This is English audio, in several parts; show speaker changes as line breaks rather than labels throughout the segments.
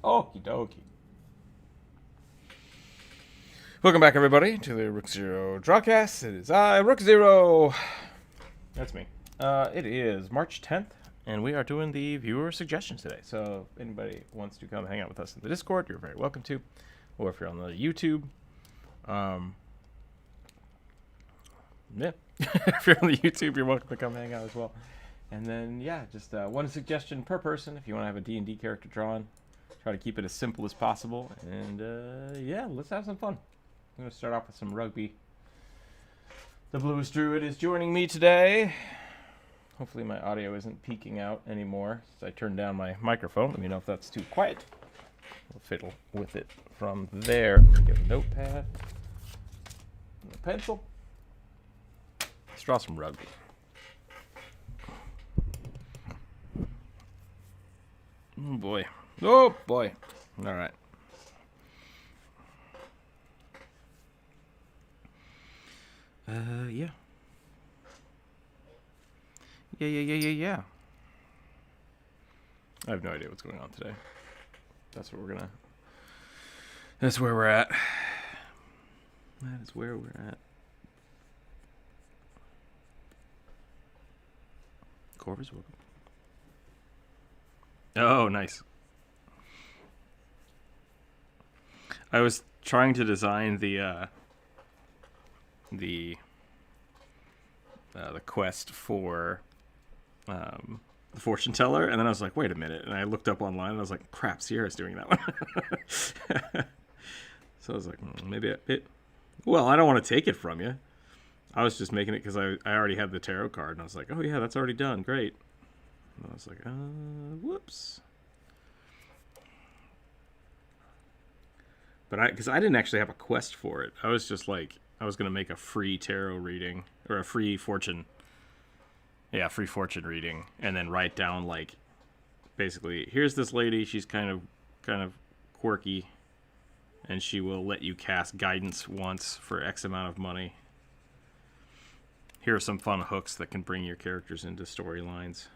Okie dokie. Welcome back, everybody, to the Rookzer0 Drawcast. It is I, Rookzer0. That's me. It is March 10th, and we are doing the viewer suggestions today. So if anybody wants to come hang out with us in the Discord, you're very welcome to. Or if you're on the YouTube, yeah. If you're on the YouTube, you're welcome to come hang out as well. And then, yeah, just one suggestion per person if you want to have a D&D character drawn. Try to keep it as simple as possible. And, yeah, let's have some fun. I'm going to start off with some rugby. The Bluest Druid is joining me today. Hopefully my audio isn't peaking out anymore since I turned down my microphone. Let me know if that's too quiet. We'll fiddle with it from there. Get a notepad and a pencil. Let's draw some rugby. Oh boy. Oh boy. All right. Yeah. Yeah. I have no idea what's going on today. That's where we're at. That is where we're at. Corvus, welcome. Oh, nice. I was trying to design the quest for the fortune teller, and then I was like, wait a minute, and I looked up online and I was like, crap, Sierra's doing that one. So I was like, maybe well, I don't want to take it from you. I was just making it because I already had the tarot card, and I was like, oh yeah, that's already done, great. And I was like, whoops. But because I didn't actually have a quest for it. I was just like, I was going to make a free tarot reading, or a free fortune. Yeah, free fortune reading, and then write down, like, basically, here's this lady, she's kind of quirky, and she will let you cast guidance once for X amount of money. Here are some fun hooks that can bring your characters into storylines.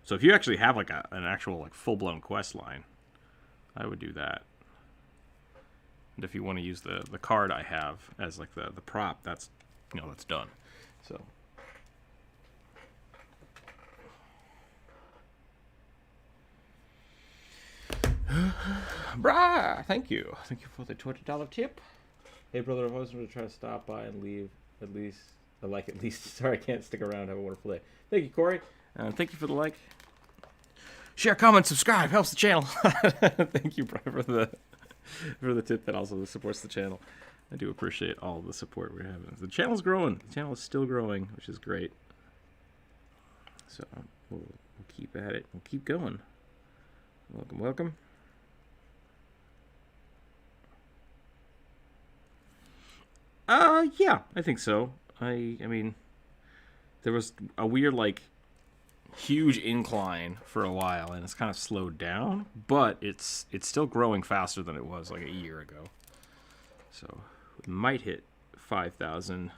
So if you actually have like an actual like full-blown quest line, I would do that. And if you want to use the card I have as like the prop, that's that's done. So brah, thank you for the $20 tip. Hey brother, I was going to try to stop by and leave at least. Sorry, I can't stick around. Have a wonderful day. Thank you, Corey. Thank you for the like. Share, comment, subscribe. Helps the channel. Thank you, bro, for the tip that also supports the channel. I do appreciate all the support we're having. The channel's growing. The channel is still growing, which is great. So we'll keep at it. We'll keep going. Welcome. Yeah, I think so. I mean, there was a weird, like, huge incline for a while, and it's kind of slowed down, but it's still growing faster than it was, like, a year ago. So, we might hit 5,000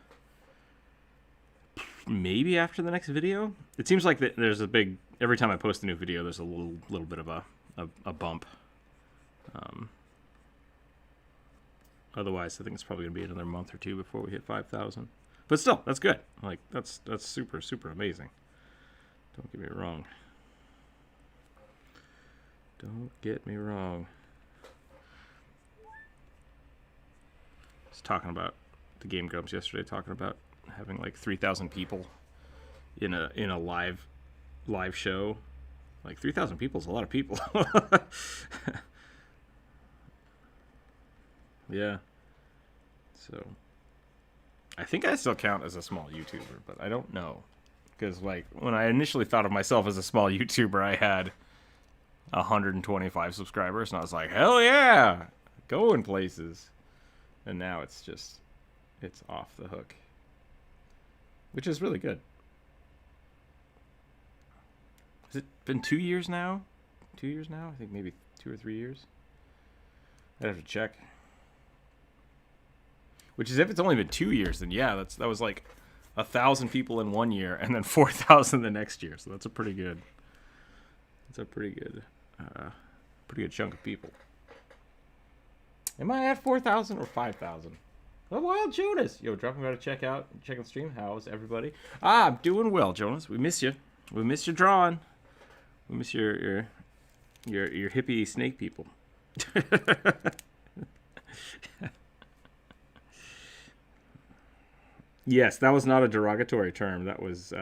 maybe after the next video. It seems like there's a big, every time I post a new video, there's a little bit of a bump. Otherwise, I think it's probably going to be another month or two before we hit 5,000. But still, that's good. Like, that's super, super amazing. Don't get me wrong. Don't get me wrong. I was talking about the Game Grumps yesterday, talking about having like 3,000 people in a live show. Like 3,000 people is a lot of people. Yeah. So I think I still count as a small YouTuber, but I don't know. Because, like, when I initially thought of myself as a small YouTuber, I had 125 subscribers, and I was like, hell yeah! Going places. And now it's off the hook. Which is really good. Has it been 2 years now? 2 years now? I think maybe 2 or 3 years. I'd have to check. Which is, if it's only been 2 years, then yeah, that was like 1,000 people in 1 year, and then 4,000 the next year. So that's a pretty good It's a pretty good chunk of people. Am I at 4,000 or 5,000? Oh, Wild Jonas! Yo, dropping by to check out the stream. How's everybody? I'm doing well, Jonas. We miss you. We miss your drawing. We miss your hippie snake people. Yes, that was not a derogatory term. That was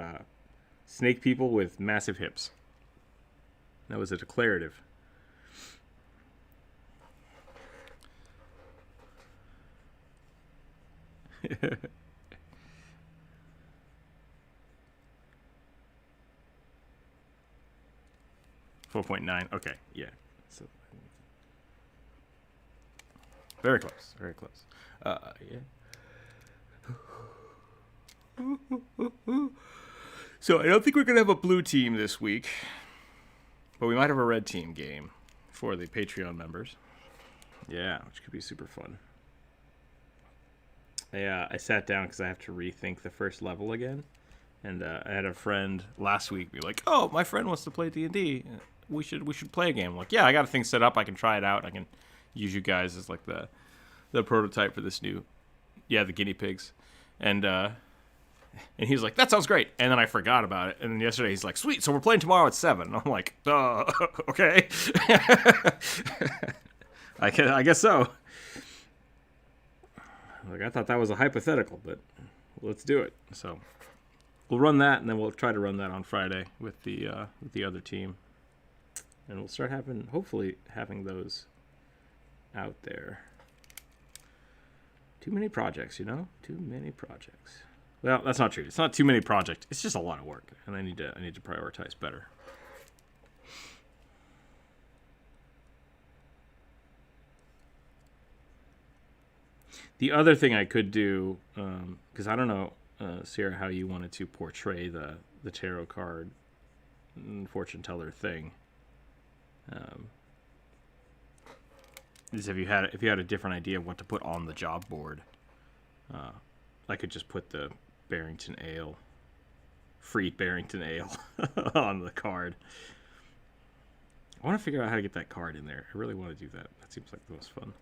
snake people with massive hips. That was a declarative. 4.9. Okay, yeah. So, very close. Very close. Yeah. So I don't think we're gonna have a blue team this week, but we might have a red team game for the Patreon members. Yeah, which could be super fun. I sat down because I have to rethink the first level again, and I had a friend last week be like, "Oh, my friend wants to play D&D. We should play a game." I'm like, yeah, I got a thing set up. I can try it out. I can use you guys as like the prototype for this new, the guinea pigs, and he was like, "That sounds great." And then I forgot about it. And then yesterday he's like, "Sweet, so we're playing tomorrow at 7." I'm like, okay. I guess so. Like, I thought that was a hypothetical, but let's do it. So we'll run that, and then we'll try to run that on Friday with the other team, and we'll start hopefully having those out there. Too many projects, you know? Too many projects. Well, that's not true. It's not too many projects. It's just a lot of work, and I need to prioritize better. The other thing I could do, because I don't know, Sarah, how you wanted to portray the tarot card fortune teller thing, is if you had a different idea of what to put on the job board, I could just put the Barrington Ale, free Barrington Ale, on the card. I want to figure out how to get that card in there. I really want to do that. That seems like the most fun.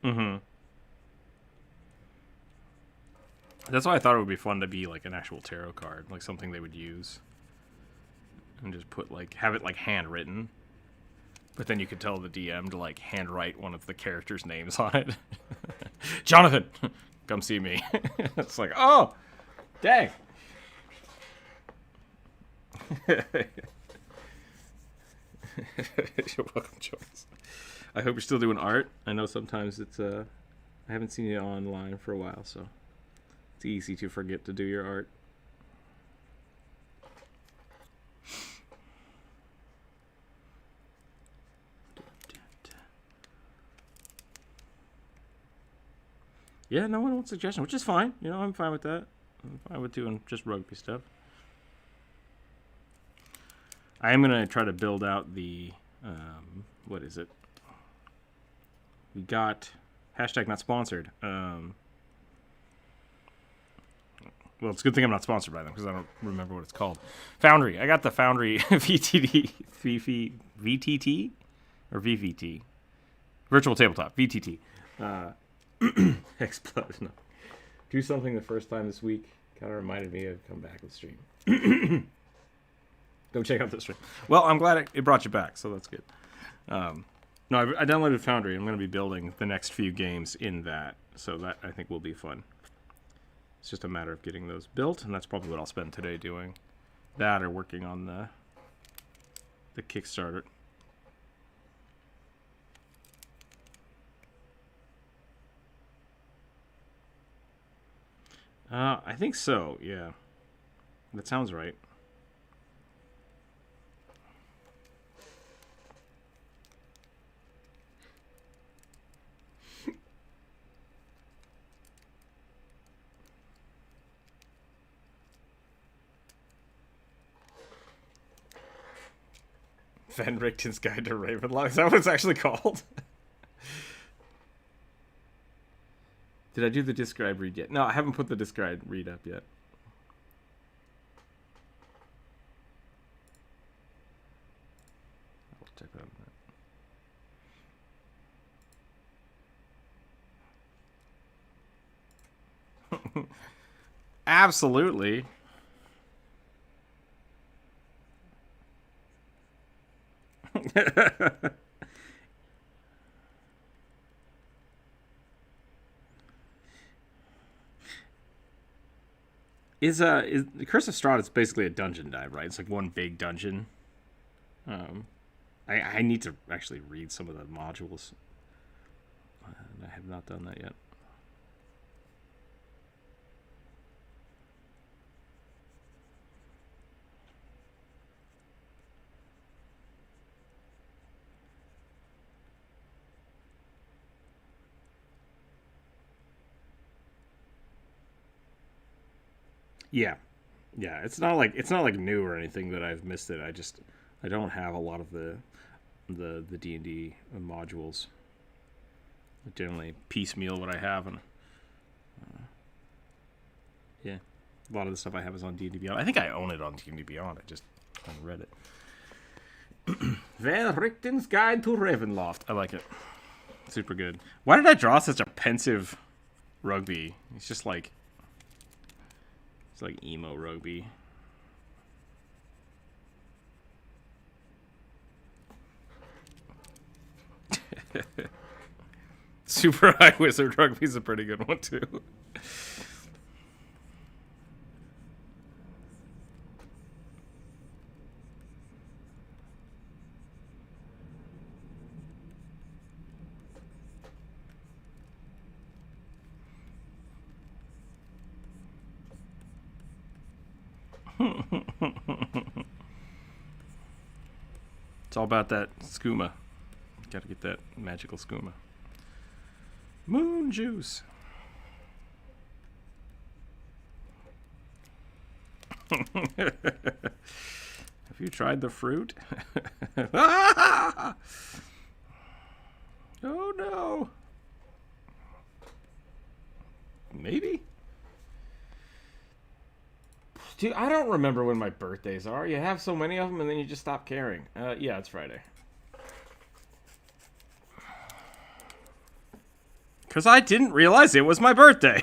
Mm-hmm. That's why I thought it would be fun to be like an actual tarot card, like something they would use, and just put have it handwritten. But then you could tell the DM to handwrite one of the characters' names on it. Jonathan, come see me. It's like, oh, dang. You're welcome, Joyce. I hope you're still doing art. I know sometimes it's I haven't seen you online for a while, so it's easy to forget to do your art. Yeah, no one wants suggestion, which is fine. You know, I'm fine with that. I'm fine with doing just rugby stuff. I am gonna try to build out the what is it? We got hashtag not sponsored. Well, it's a good thing I'm not sponsored by them because I don't remember what it's called. Foundry. I got the Foundry VTT or VVT, virtual tabletop VTT. Explode. No. Do something the first time this week. Kind of reminded me of come back to the stream. Go check out the stream. Well, I'm glad it brought you back, so that's good. No, I downloaded Foundry. I'm going to be building the next few games in that, so that I think will be fun. It's just a matter of getting those built, and that's probably what I'll spend today doing. That or working on the Kickstarter. I think so, yeah. That sounds right. Van Richten's Guide to Ravenloft. Is that what it's actually called? Did I do the describe read yet? No, I haven't put the describe read up yet. I'll check that out. Absolutely. Is Curse of Strahd is basically a dungeon dive, right? It's like one big dungeon. I need to actually read some of the modules. I have not done that yet. Yeah, it's not like new or anything that I've missed it. I don't have a lot of the D&D modules. I generally piecemeal what I have, and yeah, a lot of the stuff I have is on D&D Beyond. I think I own it on D&D Beyond. I just haven't read it. Van Richten's Guide to Ravenloft. I like it. Super good. Why did I draw such a pensive Rugby? It's just like. It's like emo Rugby. Super High Wizard Rugby's a pretty good one too. It's all about that skooma. Gotta get that magical skooma. Moon juice. Have you tried the fruit? Ah! Oh no. Maybe. Dude, I don't remember when my birthdays are. You have so many of them and then you just stop caring. Yeah, it's Friday. Because I didn't realize it was my birthday.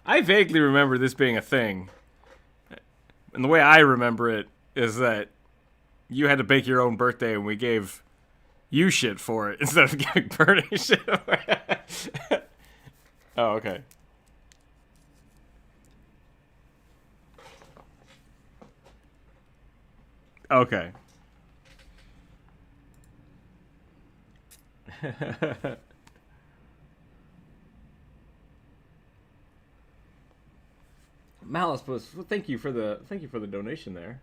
I vaguely remember this being a thing. And the way I remember it is that you had to bake your own birthday and we gave you shit for it instead of giving Bernie shit away. Oh, okay. Okay. Malice, well, thank you for the donation there.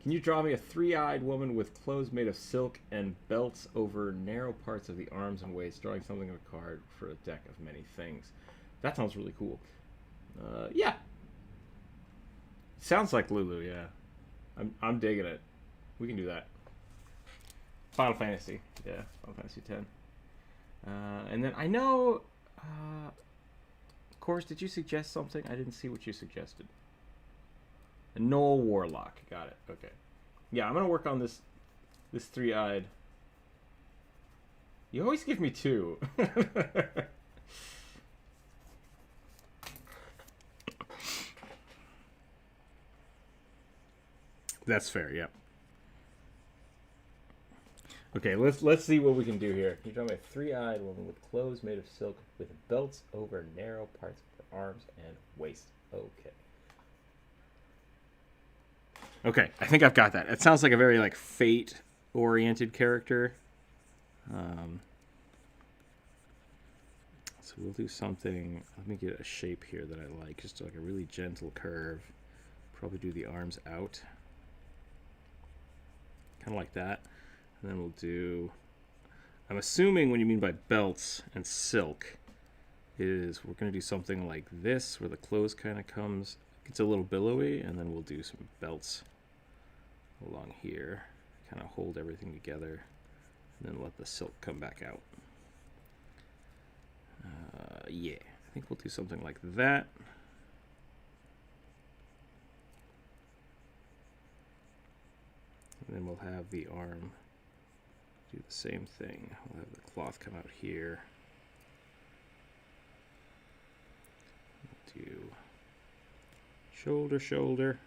Can you draw me a three-eyed woman with clothes made of silk and belts over narrow parts of the arms and waist, drawing something of a card for a deck of many things? That sounds really cool. Yeah. Sounds like Lulu, yeah. I'm digging it. We can do that. Final Fantasy. Yeah, Final Fantasy X. And then I know... Of course, did you suggest something? I didn't see what you suggested. A Knoll Warlock. Got it. Okay. Yeah, I'm going to work on this three-eyed... You always give me two. That's fair, yep. Okay, let's see what we can do here. Can you draw me a three-eyed woman with clothes made of silk with belts over narrow parts of her arms and waist? Okay. Okay, I think I've got that. It sounds like a very like fate-oriented character. So we'll do something, let me get a shape here that I like, just like a really gentle curve. Probably do the arms out. Kind of like that. And then we'll do, I'm assuming when you mean by belts and silk is we're going to do something like this, where the clothes kind of comes, gets a little billowy, and then we'll do some belts along here. Kind of hold everything together, and then let the silk come back out. Yeah, I think we'll do something like that. And then we'll have the arm do the same thing. We'll have the cloth come out here. We'll do shoulder, shoulder.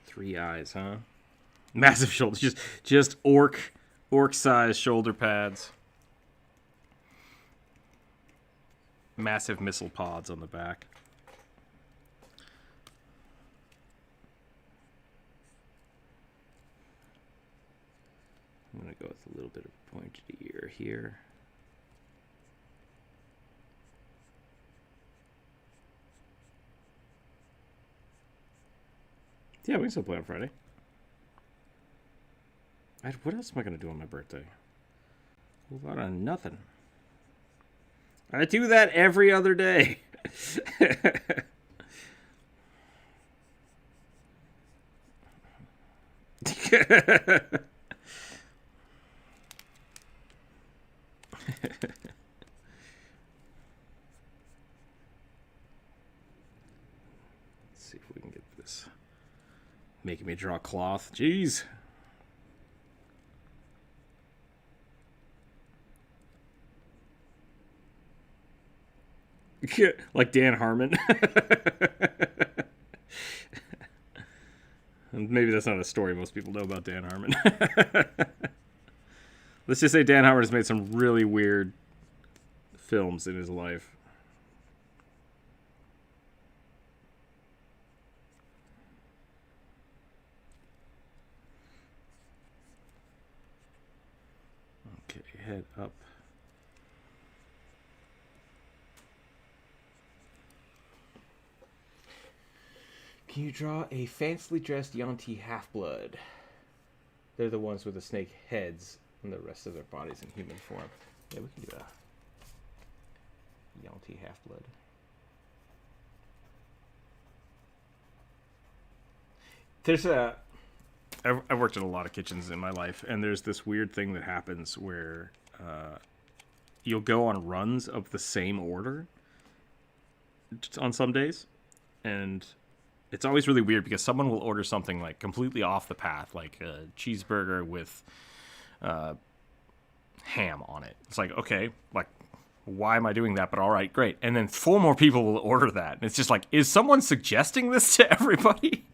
3 eyes, huh? Massive shoulders, just orc-sized shoulder pads. Massive missile pods on the back. I'm going to go with a little bit of a pointed ear here. Yeah, we can still play on Friday. What else am I going to do on my birthday? A whole lot of nothing. I do that every other day. Let's see if we can get this. Making me draw cloth. Jeez. Like Dan Harmon. Maybe that's not a story most people know about Dan Harmon. Let's just say Dan Harmon has made some really weird films in his life. Okay, head up. Can you draw a fancily dressed Yuan-Ti half-blood? They're the ones with the snake heads and the rest of their bodies in human form. Yeah, we can do a Yuan-Ti half-blood. There's a... I've worked in a lot of kitchens in my life, and there's this weird thing that happens where you'll go on runs of the same order on some days, and it's always really weird because someone will order something like completely off the path, like a cheeseburger with ham on it. It's like, okay, like, why am I doing that? But all right, great. And then 4 more people will order that. And it's just like, is someone suggesting this to everybody?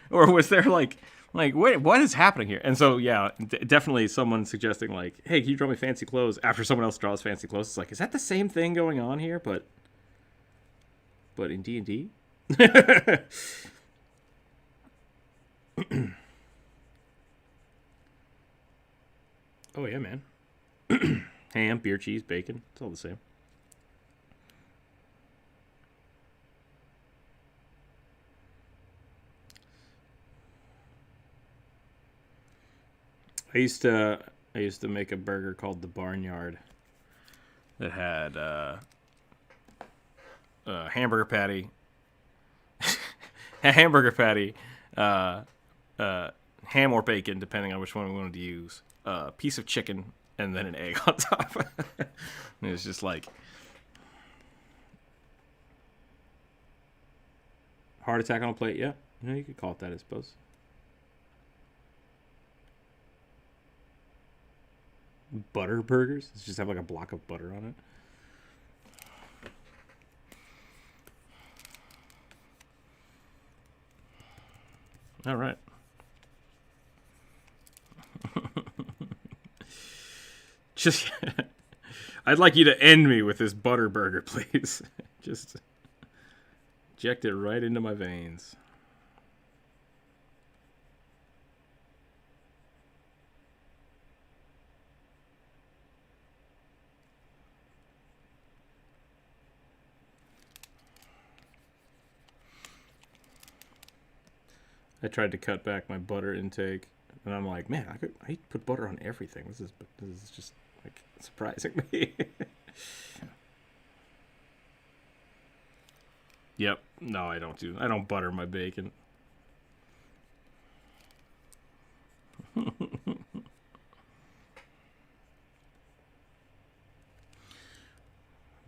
Or was there like, wait, what is happening here? And so, yeah, definitely someone suggesting like, hey, can you draw me fancy clothes after someone else draws fancy clothes? It's like, is that the same thing going on here? But in D&D? Oh yeah, man. Ham, beer, cheese, bacon, it's all the same. I used to make a burger called the Barnyard that had a hamburger patty, ham or bacon, depending on which one we wanted to use, a piece of chicken, and then an egg on top. And it was just like heart attack on a plate. Yeah, you could call it that, I suppose. Butter burgers. Let's just have like a block of butter on it. All right. Just, I'd like you to end me with this butter burger, please. Just inject it right into my veins. I tried to cut back my butter intake, and I'm like, man, I put butter on everything. This is just like surprising me. Yep. No, I don't butter my bacon.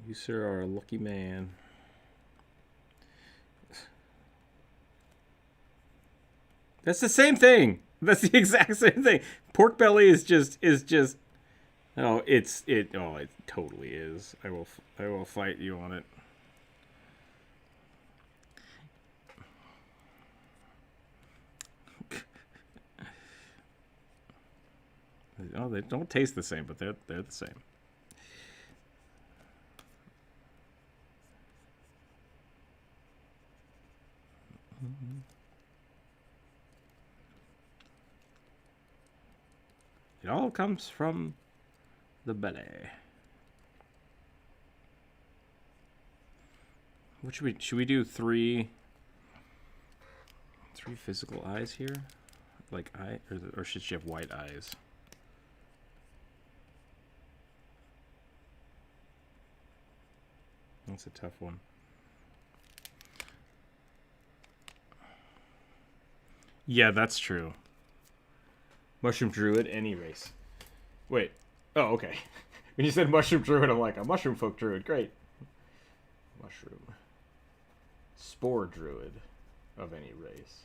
You, sir, are a lucky man. That's the same thing. That's the exact same thing. Pork belly is just. Oh, it totally is. I will fight you on it. Oh, they don't taste the same, but they're the same. It all comes from the belly. What should we do? Three physical eyes here, like or should she have white eyes? That's a tough one. Yeah, that's true. Mushroom druid, any race. Wait. Oh, okay. When you said mushroom druid, I'm like, a mushroom folk druid. Great. Mushroom. Spore druid of any race.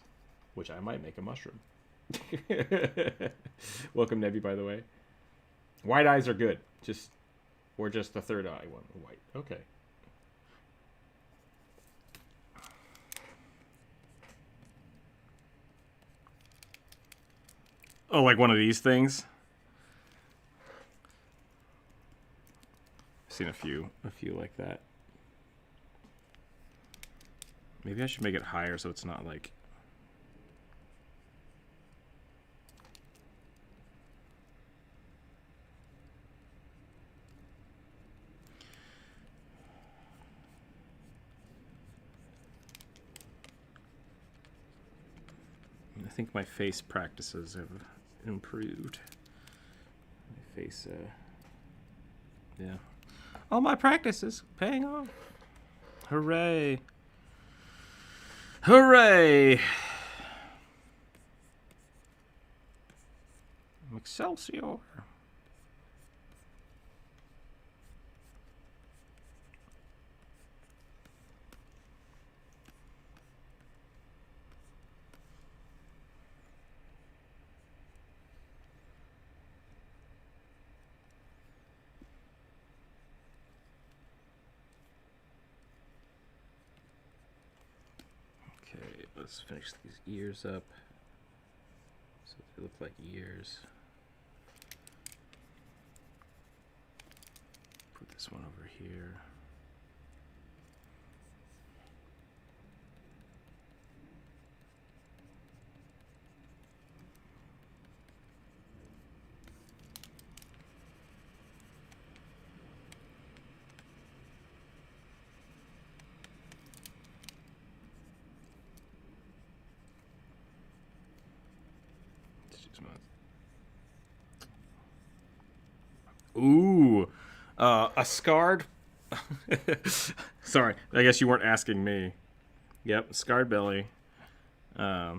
Which I might make a mushroom. Welcome, Nebby, by the way. White eyes are good. Or just the third eye one. White. Okay. Oh, like one of these things? I've seen a few like that. Maybe I should make it higher so it's not like... I think my face practices have improved. My face, yeah. All my practices paying off. Hooray. Hooray! Excelsior. Let's finish these ears up so they look like ears. Put this one over here. Ooh, a scarred. Sorry, I guess you weren't asking me. Yep, scarred belly. I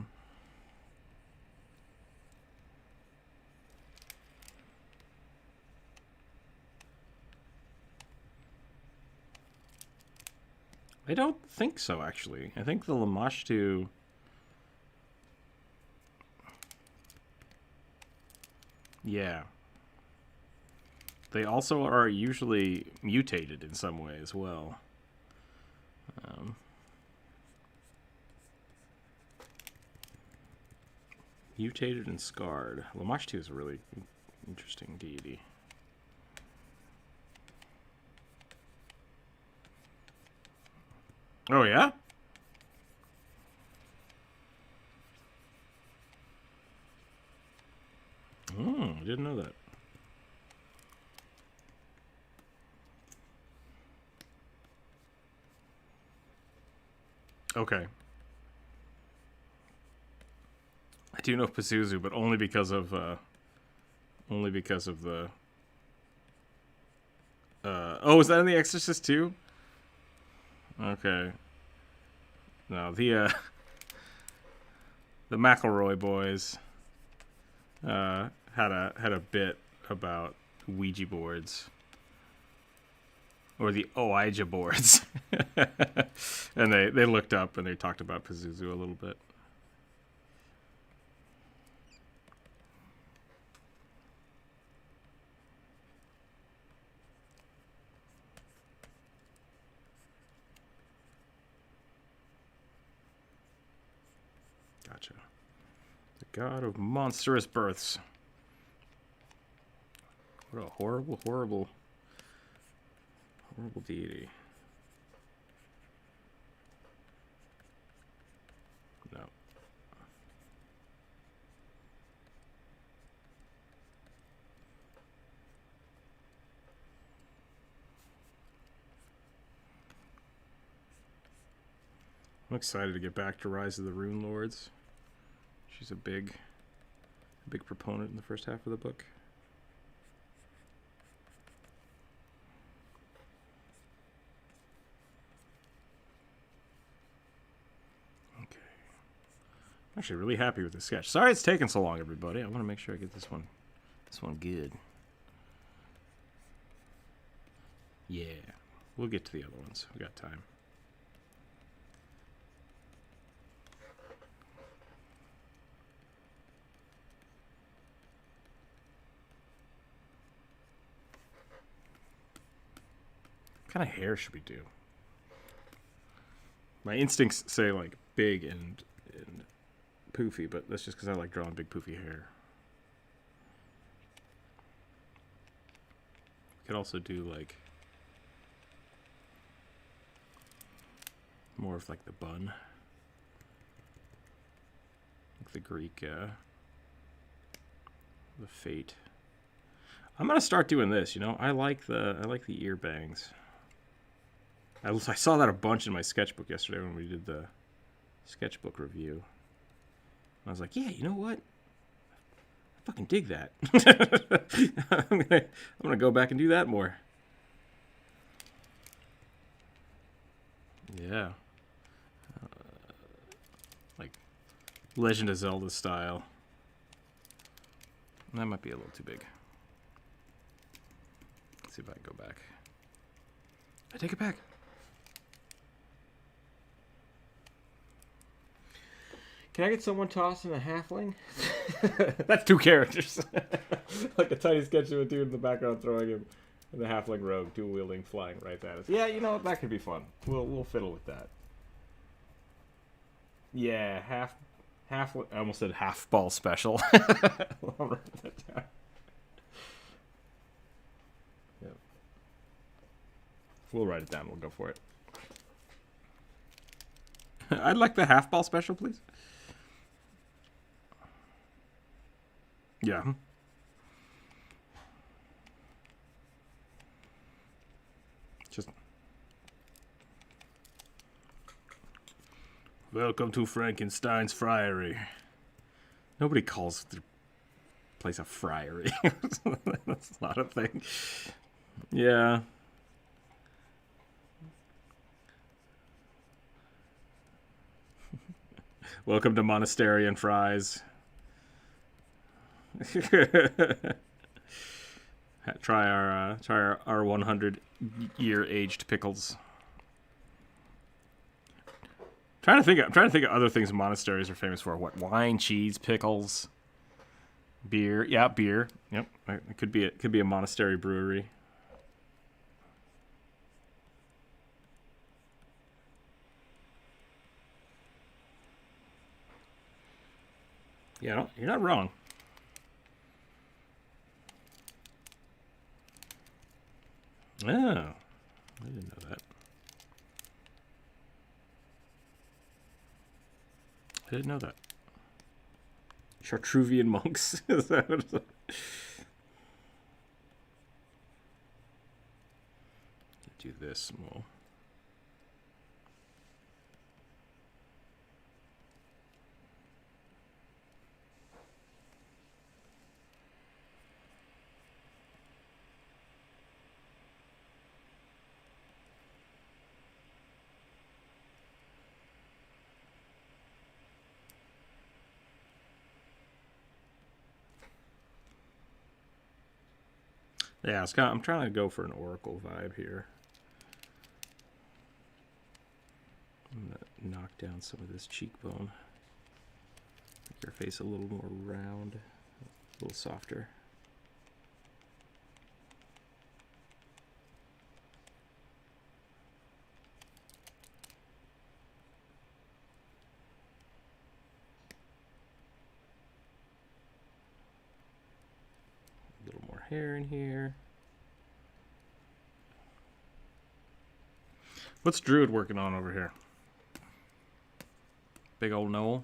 don't think so, actually. I think the Lamashtu... Yeah. They also are usually mutated in some way as well. Mutated and scarred. Lamashtu is a really interesting deity. Oh, yeah? I didn't know that. Okay. do know Pazuzu, but only because of the. Oh, is that in The Exorcist too? Okay. No, the McElroy boys had a bit about Ouija boards. Or the Ouija boards. And they looked up and they talked about Pazuzu a little bit. Gotcha. The god of monstrous births. What a horrible, horrible, horrible deity. No. I'm excited to get back to Rise of the Rune Lords. She's a big proponent in the first half of the book. Okay. I'm actually really happy with this sketch. Sorry it's taken so long, everybody. I want to make sure I get this one good. Yeah. We'll get to the other ones. We got time. What kind of hair should we do? My instincts say like big and poofy, but that's just because I like drawing big poofy hair. We could also do like more of like the bun, like the Greek, the fate. I'm gonna start doing this. You know, I like the ear bangs. I saw that a bunch in my sketchbook yesterday when we did the sketchbook review. I was like, yeah, you know what? I fucking dig that. I'm gonna go back and do that more. Yeah. Like Legend of Zelda style. That might be a little too big. Let's see if I can go back. I take it back. Can I get someone tossing a halfling? That's two characters. Like a tiny sketch of a dude in the background throwing him, and the halfling rogue dual-wielding flying right at us. Yeah, you know what? That could be fun. We'll fiddle with that. Yeah, half. I almost said half ball special. I'll write that down. Yep. We'll write it down. We'll go for it. I'd like the half ball special, please. Yeah. Just welcome to Frankenstein's Friary. Nobody calls the place a friary. That's not a thing. Yeah. Welcome to Monasterian Fries. Try our 100-year aged pickles. I'm trying to think of other things monasteries are famous for. What? Wine, cheese, pickles, beer. Yeah, beer. Yep. It could be a monastery brewery. Yeah, you're not wrong. Oh, I didn't know that. I didn't know that. Chartruvian monks. Is that what it's like? Do this more. Yeah, it's kind of, I'm trying to go for an Oracle vibe here. I'm going to knock down some of this cheekbone. Make your face a little more round, a little softer. A little more hair in here. What's Druid working on over here? Big old Noel.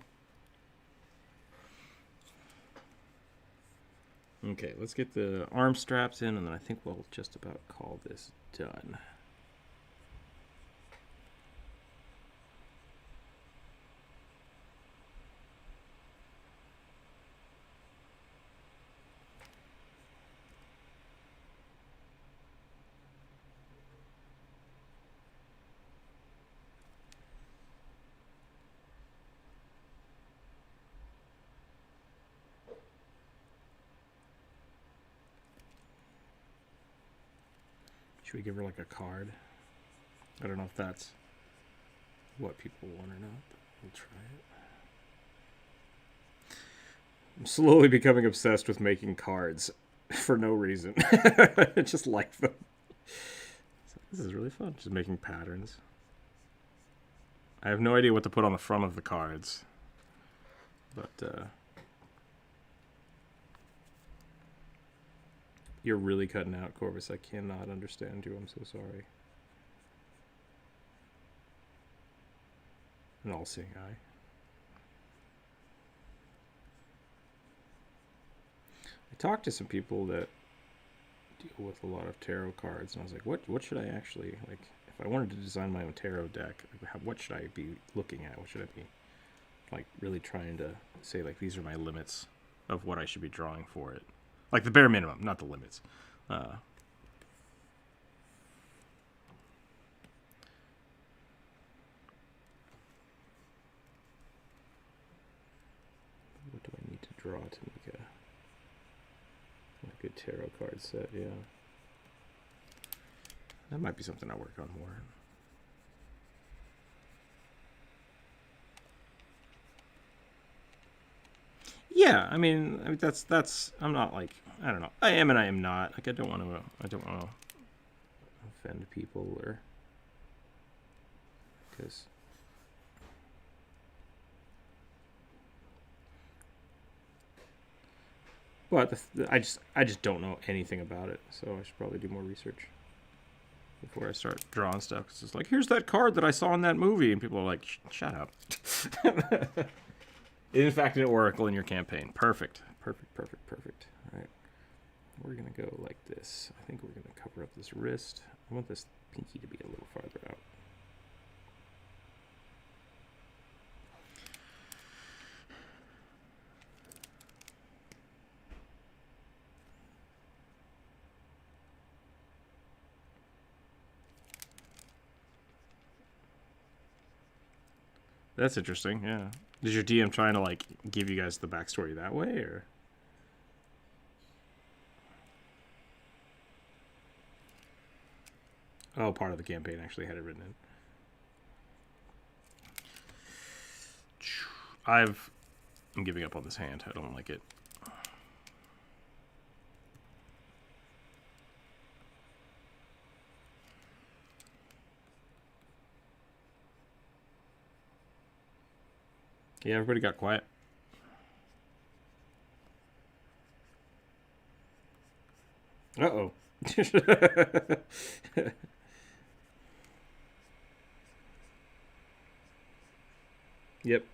Okay, let's get the arm straps in, and then I think we'll just about call this done. Should we give her like a card? I don't know if that's what people want or not, but we'll try it. I'm slowly becoming obsessed with making cards for no reason. I just like them. So this is really fun, just making patterns. I have no idea what to put on the front of the cards, but you're really cutting out, Corvus. I cannot understand you. I'm so sorry. An all-seeing eye. I talked to some people that deal with a lot of tarot cards, and I was like, what should I actually, like, if I wanted to design my own tarot deck, what should I be looking at? What should I be, like, really trying to say, like, these are my limits of what I should be drawing for it? Like, the bare minimum, not the limits. What do I need to draw to make a good tarot card set? Yeah. That might be something I work on more. Yeah, I mean that's I'm not like, I don't know. I am and I am not. Like I don't want to offend people or because but I just don't know anything about it, so I should probably do more research before I start drawing stuff. Cause it's like, here's that card that I saw in that movie, and people are like, shut up. In fact, an oracle in your campaign. Perfect. Perfect, perfect, perfect. All right. We're going to go like this. I think we're going to cover up this wrist. I want this pinky to be a little farther out. That's interesting, yeah. Is your DM trying to, like, give you guys the backstory that way, or? Oh, part of the campaign actually had it written in. I'm giving up on this hand. I don't like it. Yeah, everybody got quiet. Uh-oh. Yep.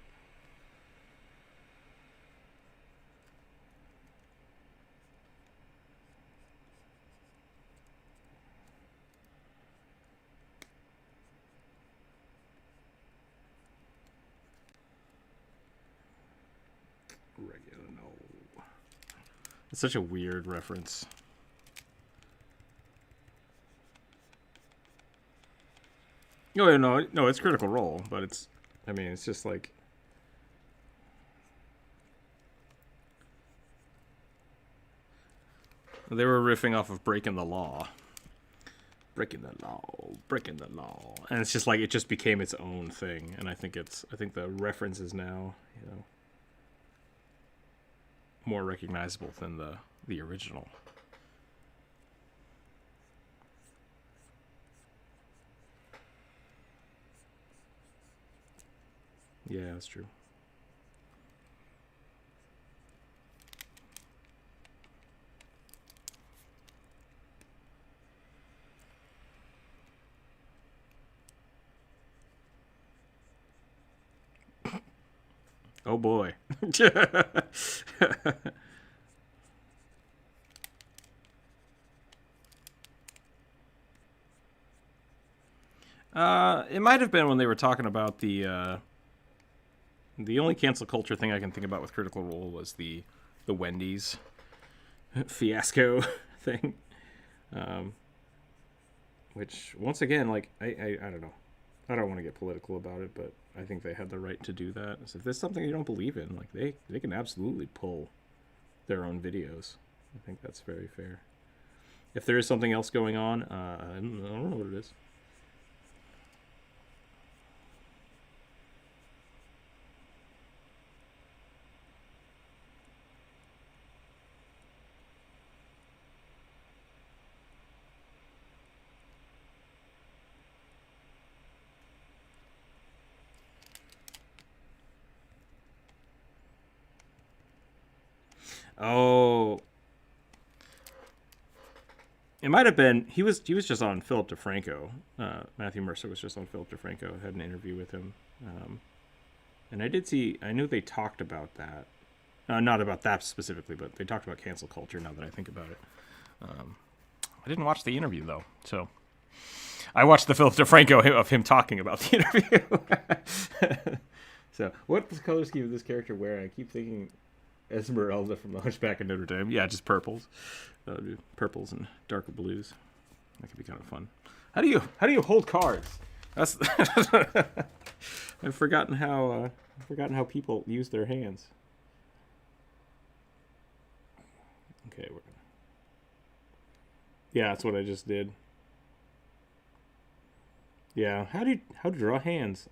Regular, no. It's such a weird reference. No, no, it's Critical Role, but it's, I mean, it's just like, They were riffing off of Breaking the Law. Breaking the law, breaking the law. And it's just like, it just became its own thing. And I think the reference is now, you know, more recognizable than the original. Yeah, that's true. Oh boy. It might have been when they were talking about the only cancel culture thing I can think about with Critical Role was the Wendy's fiasco thing. Which, once again, like, I don't know. I don't want to get political about it, but I think they had the right to do that. So if there's something you don't believe in, like, they can absolutely pull their own videos. I think that's very fair. If there is something else going on, I don't know what it is. Oh, it might have been he was just on Philip DeFranco. Matthew Mercer was just on Philip DeFranco. Had an interview with him, and I knew they talked about that. Not about that specifically, but they talked about cancel culture. Now that I think about it, I didn't watch the interview though, so I watched the Philip DeFranco of him talking about the interview. So, what color scheme does this character wear? I keep thinking Esmeralda from The Hunchback of Notre Dame. Yeah, just purples. Purples and darker blues. That could be kind of fun. How do you hold cards? That's I've forgotten how people use their hands. Okay, yeah, that's what I just did. Yeah, how to draw hands?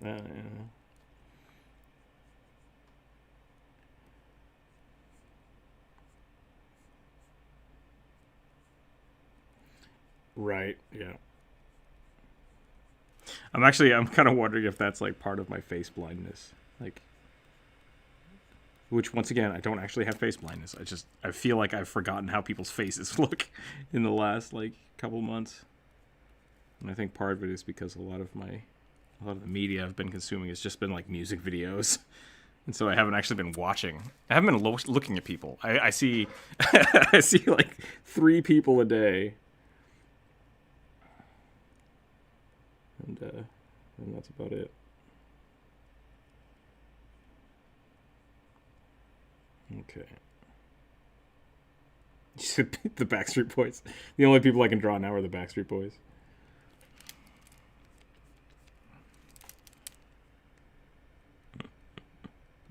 Right, yeah. I'm kind of wondering if that's like part of my face blindness. Like, which once again, I don't actually have face blindness. I feel like I've forgotten how people's faces look in the last like couple months. And I think part of it is because a lot of the media I've been consuming has just been like music videos. And so I haven't actually been watching. I haven't been looking at people. I see I see like 3 people a day. And that's about it. Okay. The Backstreet Boys. The only people I can draw now are the Backstreet Boys.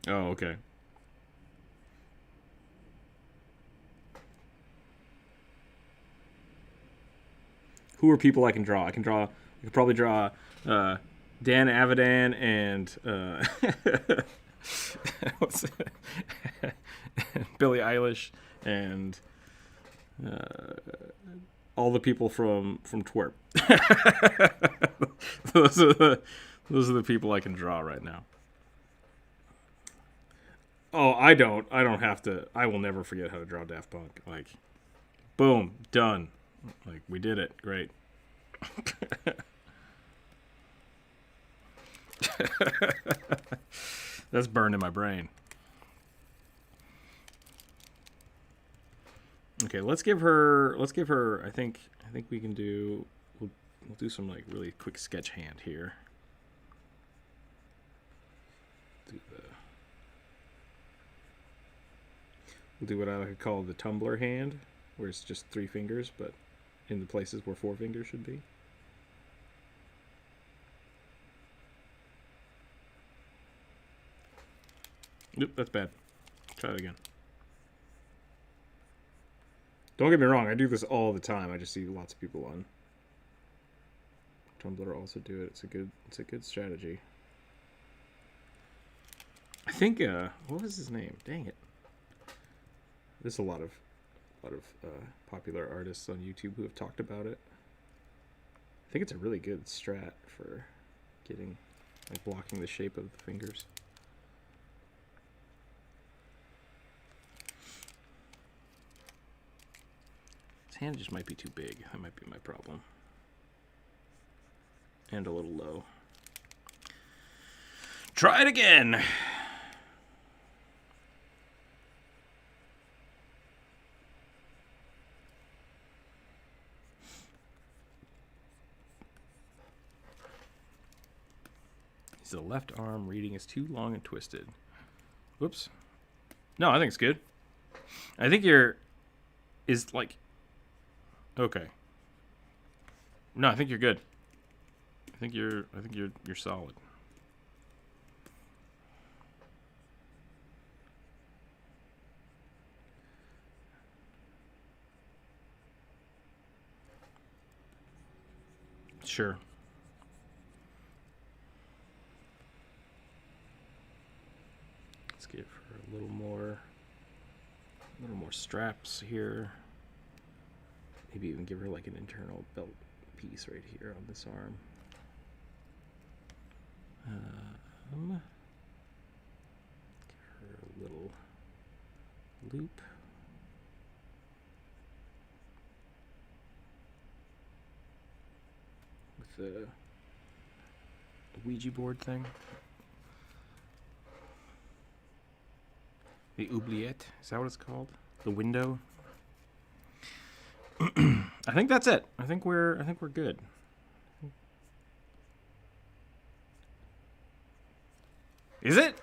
Oh, okay. Who are people I can draw? I could probably draw Dan Avidan and what's it? Billie Eilish and all the people from Twerp. those are the people I can draw right now. Oh, I don't have to. I will never forget how to draw Daft Punk. Like, boom, done. Like, we did it. Great. That's burned in my brain. Okay, let's give her. I think we can do. We'll do some like really quick sketch hand here. We'll do what I could call the tumbler hand, where it's just 3 fingers, but in the places where 4 fingers should be. Nope, that's bad. Try it again. Don't get me wrong, I do this all the time. I just see lots of people on Tumblr also do it. It's a good strategy. I think what was his name? Dang it. There's a lot of popular artists on YouTube who have talked about it. I think it's a really good strat for getting, like, blocking the shape of the fingers. His hand just might be too big. That might be my problem. And a little low. Try it again. The left arm reading is too long and twisted. Whoops. No, I think it's good. I think is like, okay. No, I think you're good. I think you're solid. Sure. Give her a little more straps here. Maybe even give her like an internal belt piece right here on this arm. Give her a little loop. With the Ouija board thing. The oubliette, is that what it's called? The window. I think that's it. I think we're good. Is it?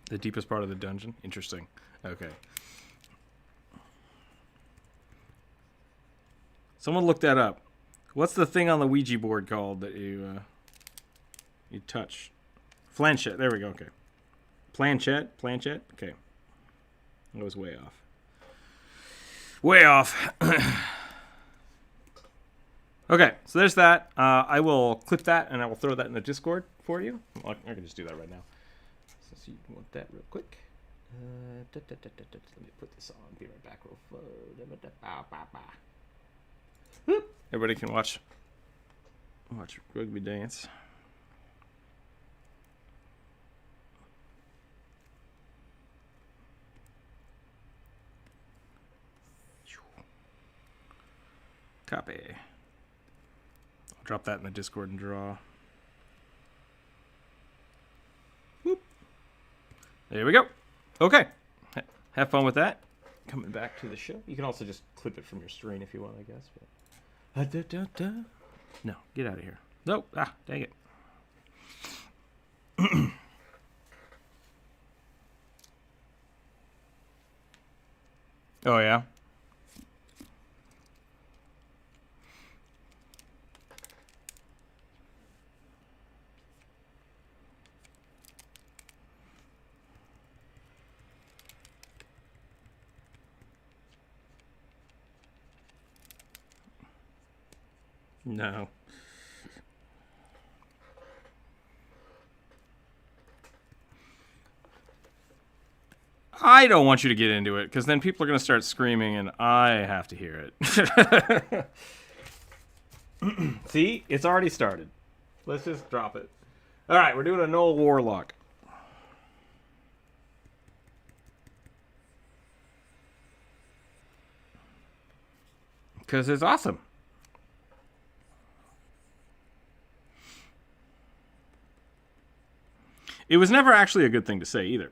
The deepest part of the dungeon? Interesting. Okay. Someone look that up. What's the thing on the Ouija board called that you touch? Planchette. There we go. Okay. Planchette. Okay. That was way off. Way off. Okay, so there's that. I will clip that and I will throw that in the Discord for you. I can just do that right now. Since you want that real quick. Let me put this on. Be right back real fast. Everybody can watch rugby dance. Copy. I'll drop that in the Discord and draw. Whoop. There we go. Okay. Have fun with that. Coming back to the show. You can also just clip it from your screen if you want, I guess. But... No, get out of here. Nope. Ah, dang it. Oh, yeah? No. I don't want you to get into it, because then people are going to start screaming, and I have to hear it. See? It's already started. Let's just drop it. All right, we're doing a Noel Warlock. Because it's awesome. It was never actually a good thing to say either.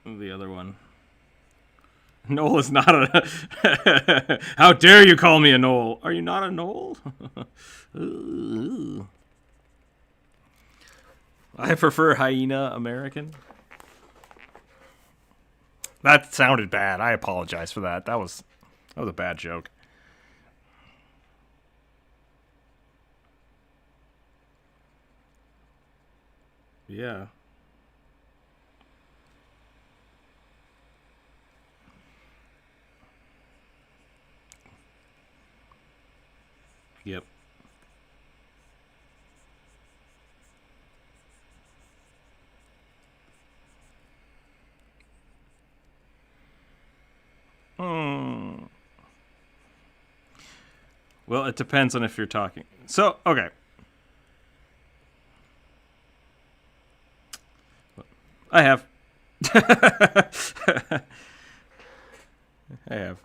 The other one. Knoll is not a... How dare you call me a knoll? Are you not a knoll? I prefer hyena American. That sounded bad. I apologize for that. That was a bad joke. Yeah. Yep. Well, it depends on if you're talking. So, okay. I have. I have.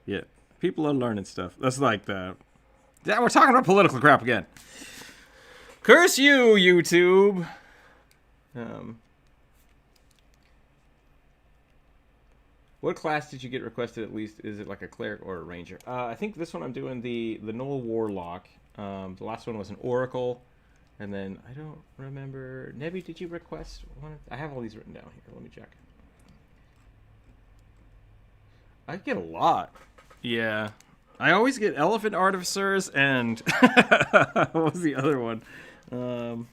Yeah. People are learning stuff. That's like the... Yeah, we're talking about political crap again. Curse you, YouTube! What class did you get requested at least? Is it like a cleric or a ranger? I think this one I'm doing the Knoll Warlock. The last one was an Oracle. And then, I don't remember... Nebby, did you request one? I have all these written down here. Let me check. I get a lot. Yeah. I always get Elephant Artificers and... what was the other one? Of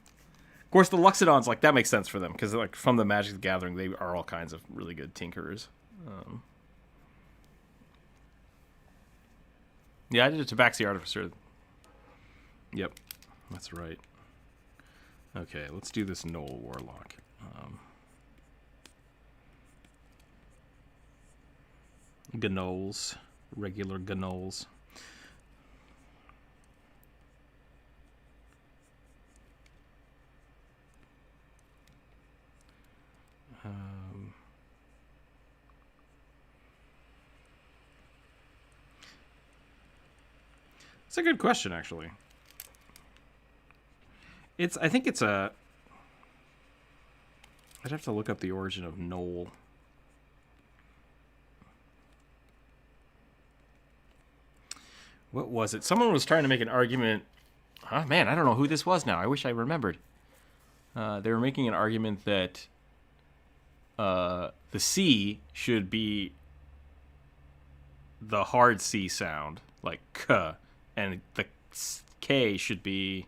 course, the Luxodons, like, that makes sense for them. Because, like, from the Magic the Gathering, they are all kinds of really good tinkerers. Yeah, I did a Tabaxi Artificer. Yep. That's right. Okay, let's do this Knoll Warlock. Gnolls. Regular Gnolls. It's a good question, actually. I think it's a... I'd have to look up the origin of Knoll. What was it? Someone was trying to make an argument... Oh, man, I don't know who this was now. I wish I remembered. They were making an argument that the C should be the hard C sound, like K, and the K should be...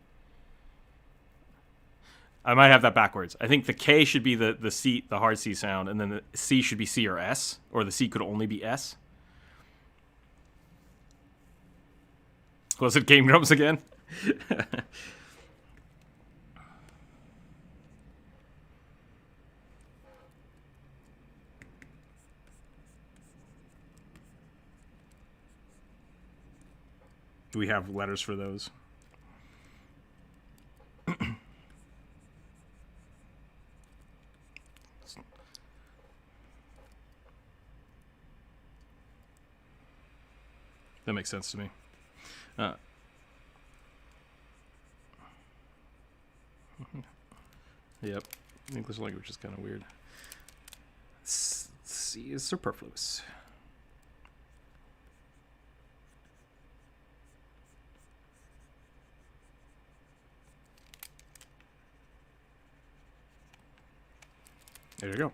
I might have that backwards. I think the K should be the C, the hard C sound, and then the C should be C or S, or the C could only be S. Was it Game Grumps again? Do we have letters for those? That makes sense to me. Yep. English language is kind of weird. C is superfluous. There you go.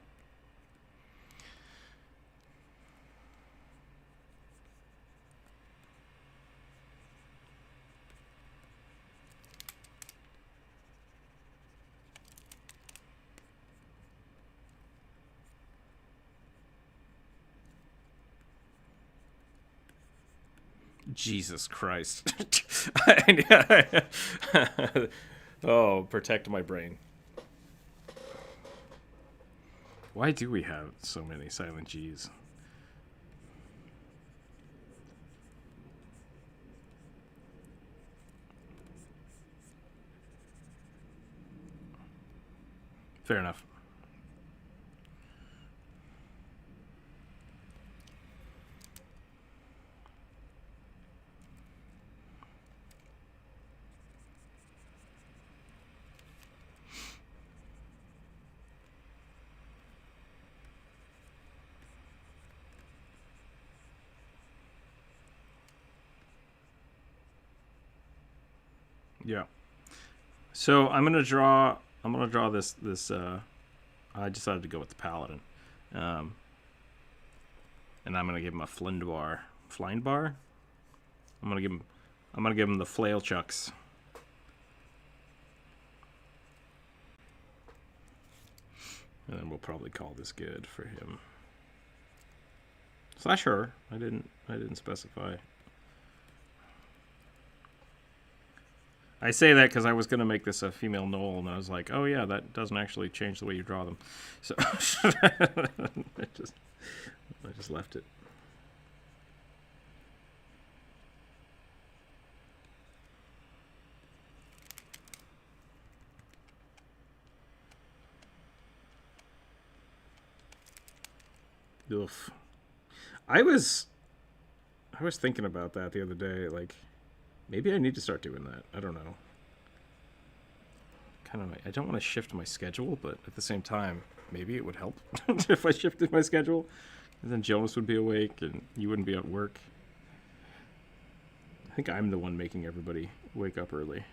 Jesus Christ. Oh, protect my brain. Why do we have so many silent G's? Fair enough. Yeah. So I'm gonna draw this. I decided to go with the paladin, and I'm gonna give him a Flindbar. Flindbar. I'm gonna give him the flail chucks. And then we'll probably call this good for him. Slash her. I didn't specify. I say that because I was going to make this a female Knoll, and I was like, oh yeah, that doesn't actually change the way you draw them. So I just left it. Oof. I was thinking about that the other day, like, maybe I need to start doing that. I don't know. I don't want to shift my schedule, but at the same time, maybe it would help if I shifted my schedule. And then Jonas would be awake, and you wouldn't be at work. I think I'm the one making everybody wake up early.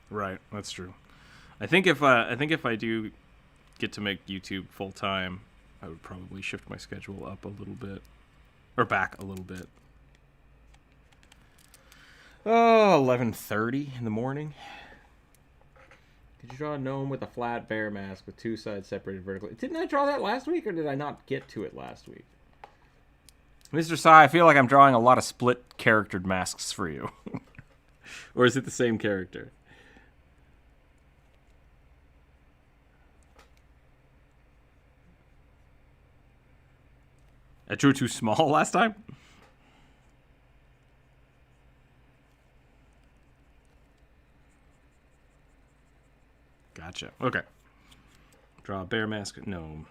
Right, that's true. I think if I do get to make YouTube full time, I would probably shift my schedule up a little bit, or back a little bit. Oh, 11:30 in the morning. Did you draw a gnome with a flat bear mask with two sides separated vertically? Didn't I draw that last week, or did I not get to it last week? Mr. Sai, I feel like I'm drawing a lot of split charactered masks for you. Or is it the same character? I drew too small last time? Gotcha. Okay. Draw a bear mask gnome.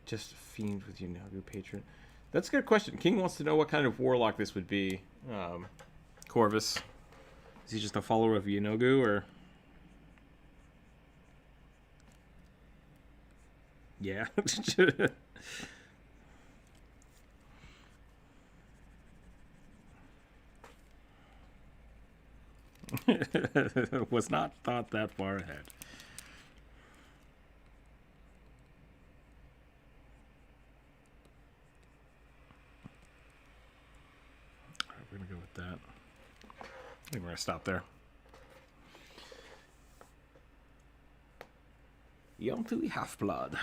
Just fiend with Yunagu patron. That's a good question. King wants to know what kind of warlock this would be. Corvus. Is he just a follower of Yunagu, or? Yeah. Was not thought that far ahead. We're gonna go with that. I think we're gonna stop there. Yomtui Half-Blood.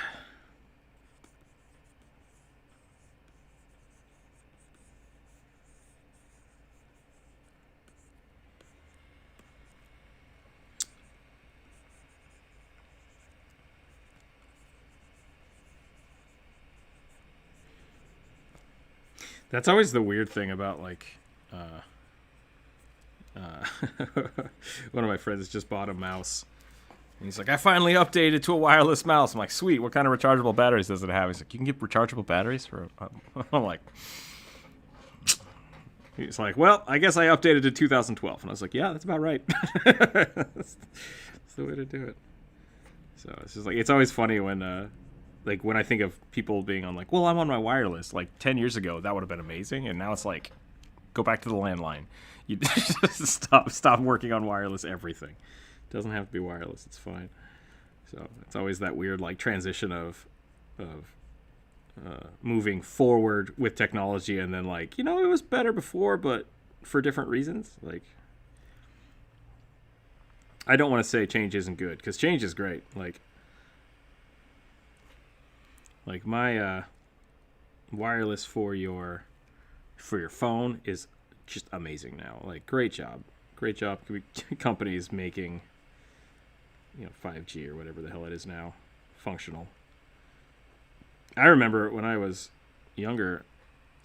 That's always the weird thing about, like, one of my friends just bought a mouse. And he's like, I finally updated to a wireless mouse. I'm like, sweet, what kind of rechargeable batteries does it have? He's like, you can get rechargeable batteries for... I'm like... He's like, well, I guess I updated to 2012. And I was like, yeah, that's about right. That's the way to do it. So it's just like, it's always funny when... like, when I think of people being on, like, well, I'm on my wireless. Like, 10 years ago, that would have been amazing. And now it's like, go back to the landline. You just stop working on wireless everything. It doesn't have to be wireless. It's fine. So it's always that weird, like, transition of moving forward with technology and then, like, you know, it was better before, but for different reasons. Like, I don't want to say change isn't good, because change is great. Like my wireless for your phone is just amazing now. Like, great job. Companies making, you know, 5G or whatever the hell it is now functional. I remember when I was younger,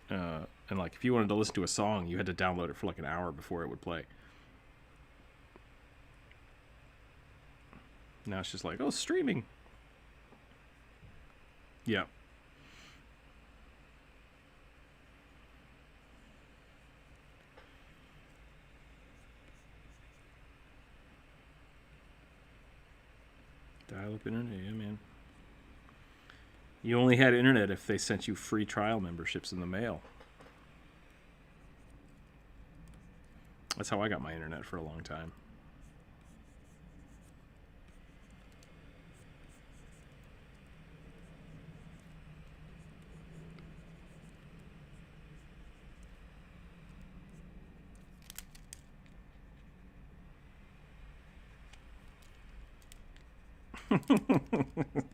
and like, if you wanted to listen to a song, you had to download it for like an hour before it would play. Now it's just like, oh, streaming. Yeah. Dial-up internet, yeah, man. You only had internet if they sent you free trial memberships in the mail. That's how I got my internet for a long time.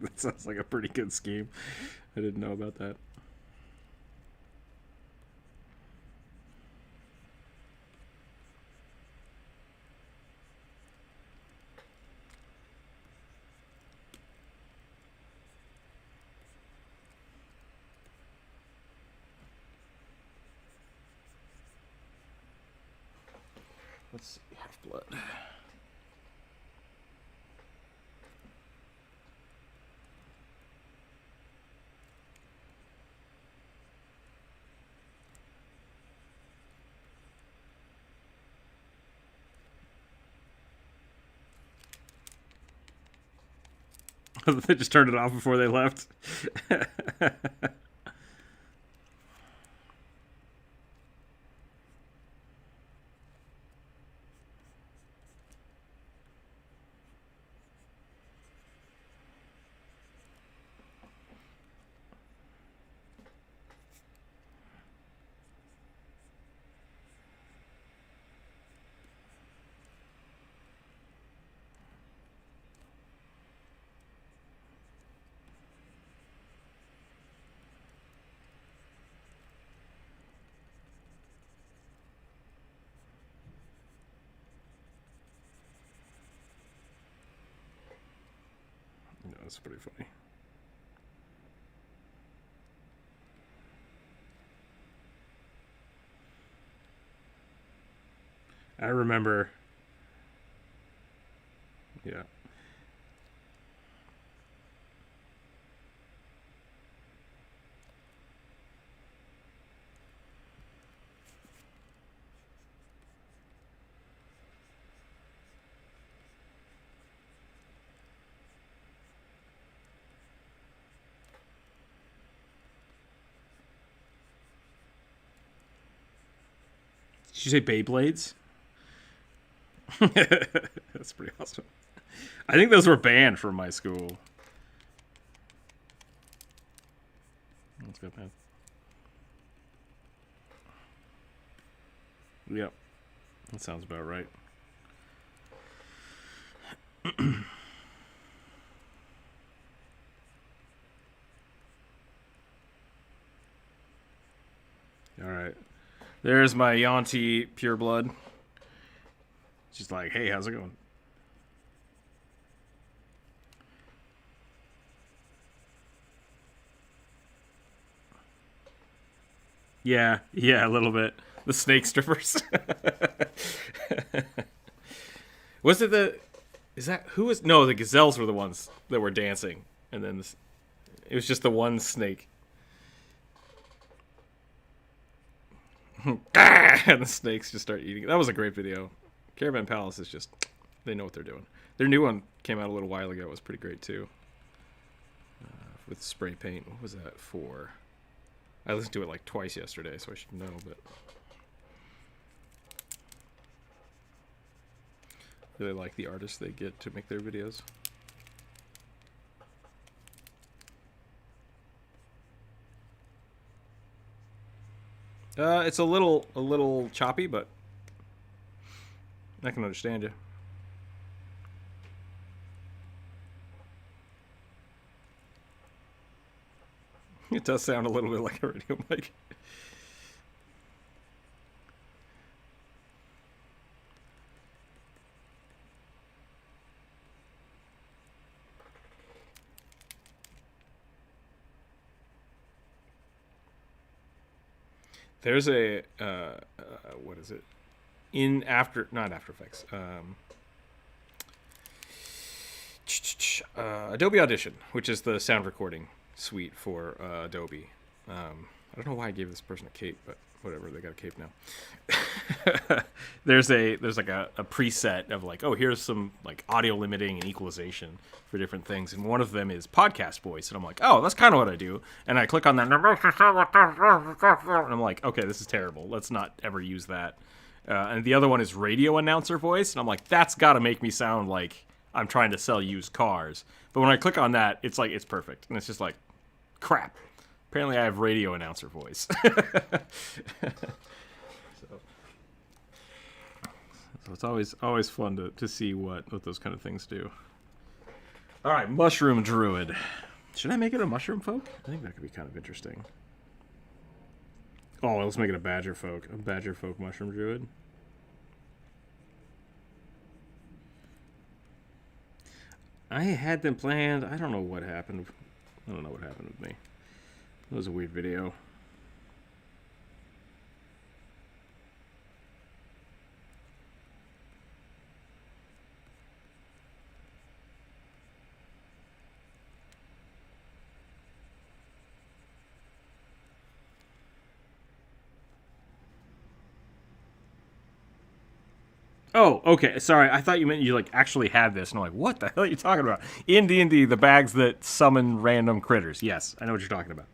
That sounds like a pretty good scheme. I didn't know about that. Let's see, Half-Blood. They just turned it off before they left. That's pretty funny. I remember. Yeah. Did you say Beyblades? That's pretty awesome. I think those were banned from my school. That's good, man. Yep. That sounds about right. All right. There's my Yanti Pureblood. She's like, hey, how's it going? Yeah, a little bit. The snake strippers. Was it the... Is that... Who was... No, the gazelles were the ones that were dancing. And then it was just the one snake. And the snakes just start eating. That was a great video. Caravan Palace is just... They know what they're doing. Their new one came out a little while ago. It was pretty great, too. With spray paint. What was that for? I listened to it like twice yesterday, so I should know, but... Really like the artists they get to make their videos. It's a little choppy, but I can understand you. It does sound a little bit like a radio mic. There's a what is it? Not After Effects. Adobe Audition, which is the sound recording suite for Adobe. I don't know why I gave this person a cape, but whatever, they got a cape now. there's like a preset of like, oh, here's some like audio limiting and equalization for different things, and one of them is podcast voice, and I'm like, oh, that's kind of what I do, and I click on that, and I'm like, okay, this is terrible. Let's not ever use that. And the other one is radio announcer voice, and I'm like, that's got to make me sound like I'm trying to sell used cars. But when I click on that, it's like, it's perfect, and it's just like, crap. Apparently I have radio announcer voice. So it's always fun to see what those kind of things do. All right, mushroom druid. Should I make it a mushroom folk? I think that could be kind of interesting. Oh, let's make it a badger folk. A badger folk mushroom druid. I had them planned. I don't know what happened. I don't know what happened with me. That was a weird video. Oh, okay. Sorry, I thought you meant you like actually had this, and I'm like, what the hell are you talking about? In D&D, the bags that summon random critters. Yes, I know what you're talking about.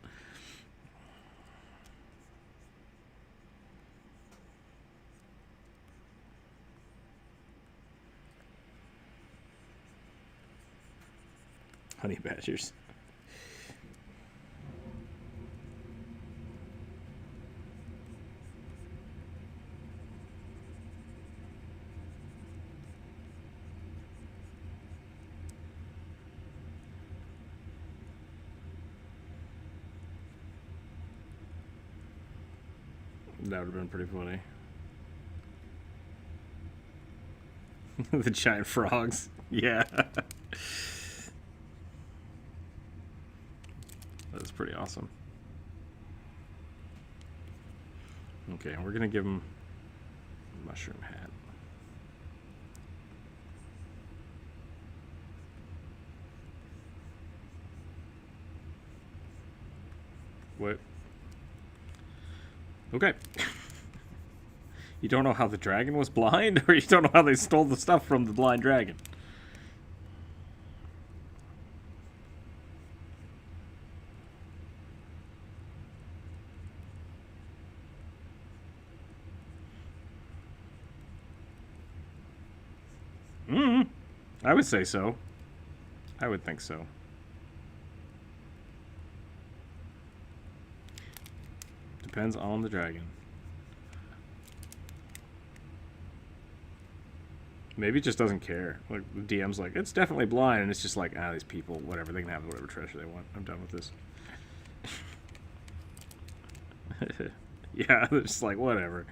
Honey badgers. That would have been pretty funny. The giant frogs. Yeah. That's pretty awesome. Okay, we're going to give him a mushroom hat. What? Okay. You don't know how the dragon was blind, or you don't know how they stole the stuff from the blind dragon? I would say so. I would think so. Depends on the dragon. Maybe it just doesn't care. Like, the DM's like, it's definitely blind, and it's just like, these people, whatever, they can have whatever treasure they want. I'm done with this. Yeah, they're just like, whatever.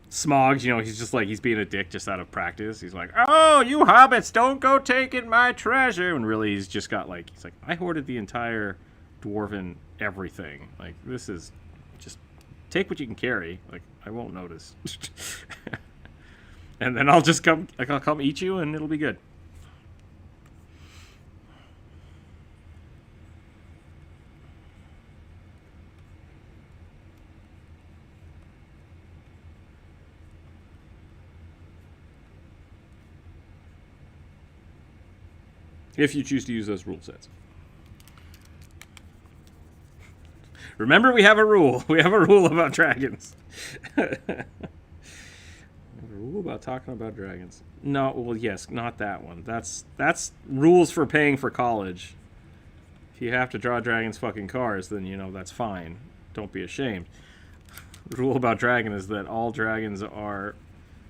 Smogs, you know, he's just like, he's being a dick just out of practice. He's like, oh, you hobbits, don't go taking my treasure. And really, he's just got like, he's like, I hoarded the entire dwarven everything. Like, this is just, take what you can carry. Like, I won't notice. And then I'll just come, like, I'll come eat you, and it'll be good. If you choose to use those rule sets. Remember, we have a rule. We have a rule about dragons. A rule about talking about dragons. No, well, yes, not that one. That's rules for paying for college. If you have to draw dragons' fucking cars, then, you know, that's fine. Don't be ashamed. The rule about dragon is that all dragons are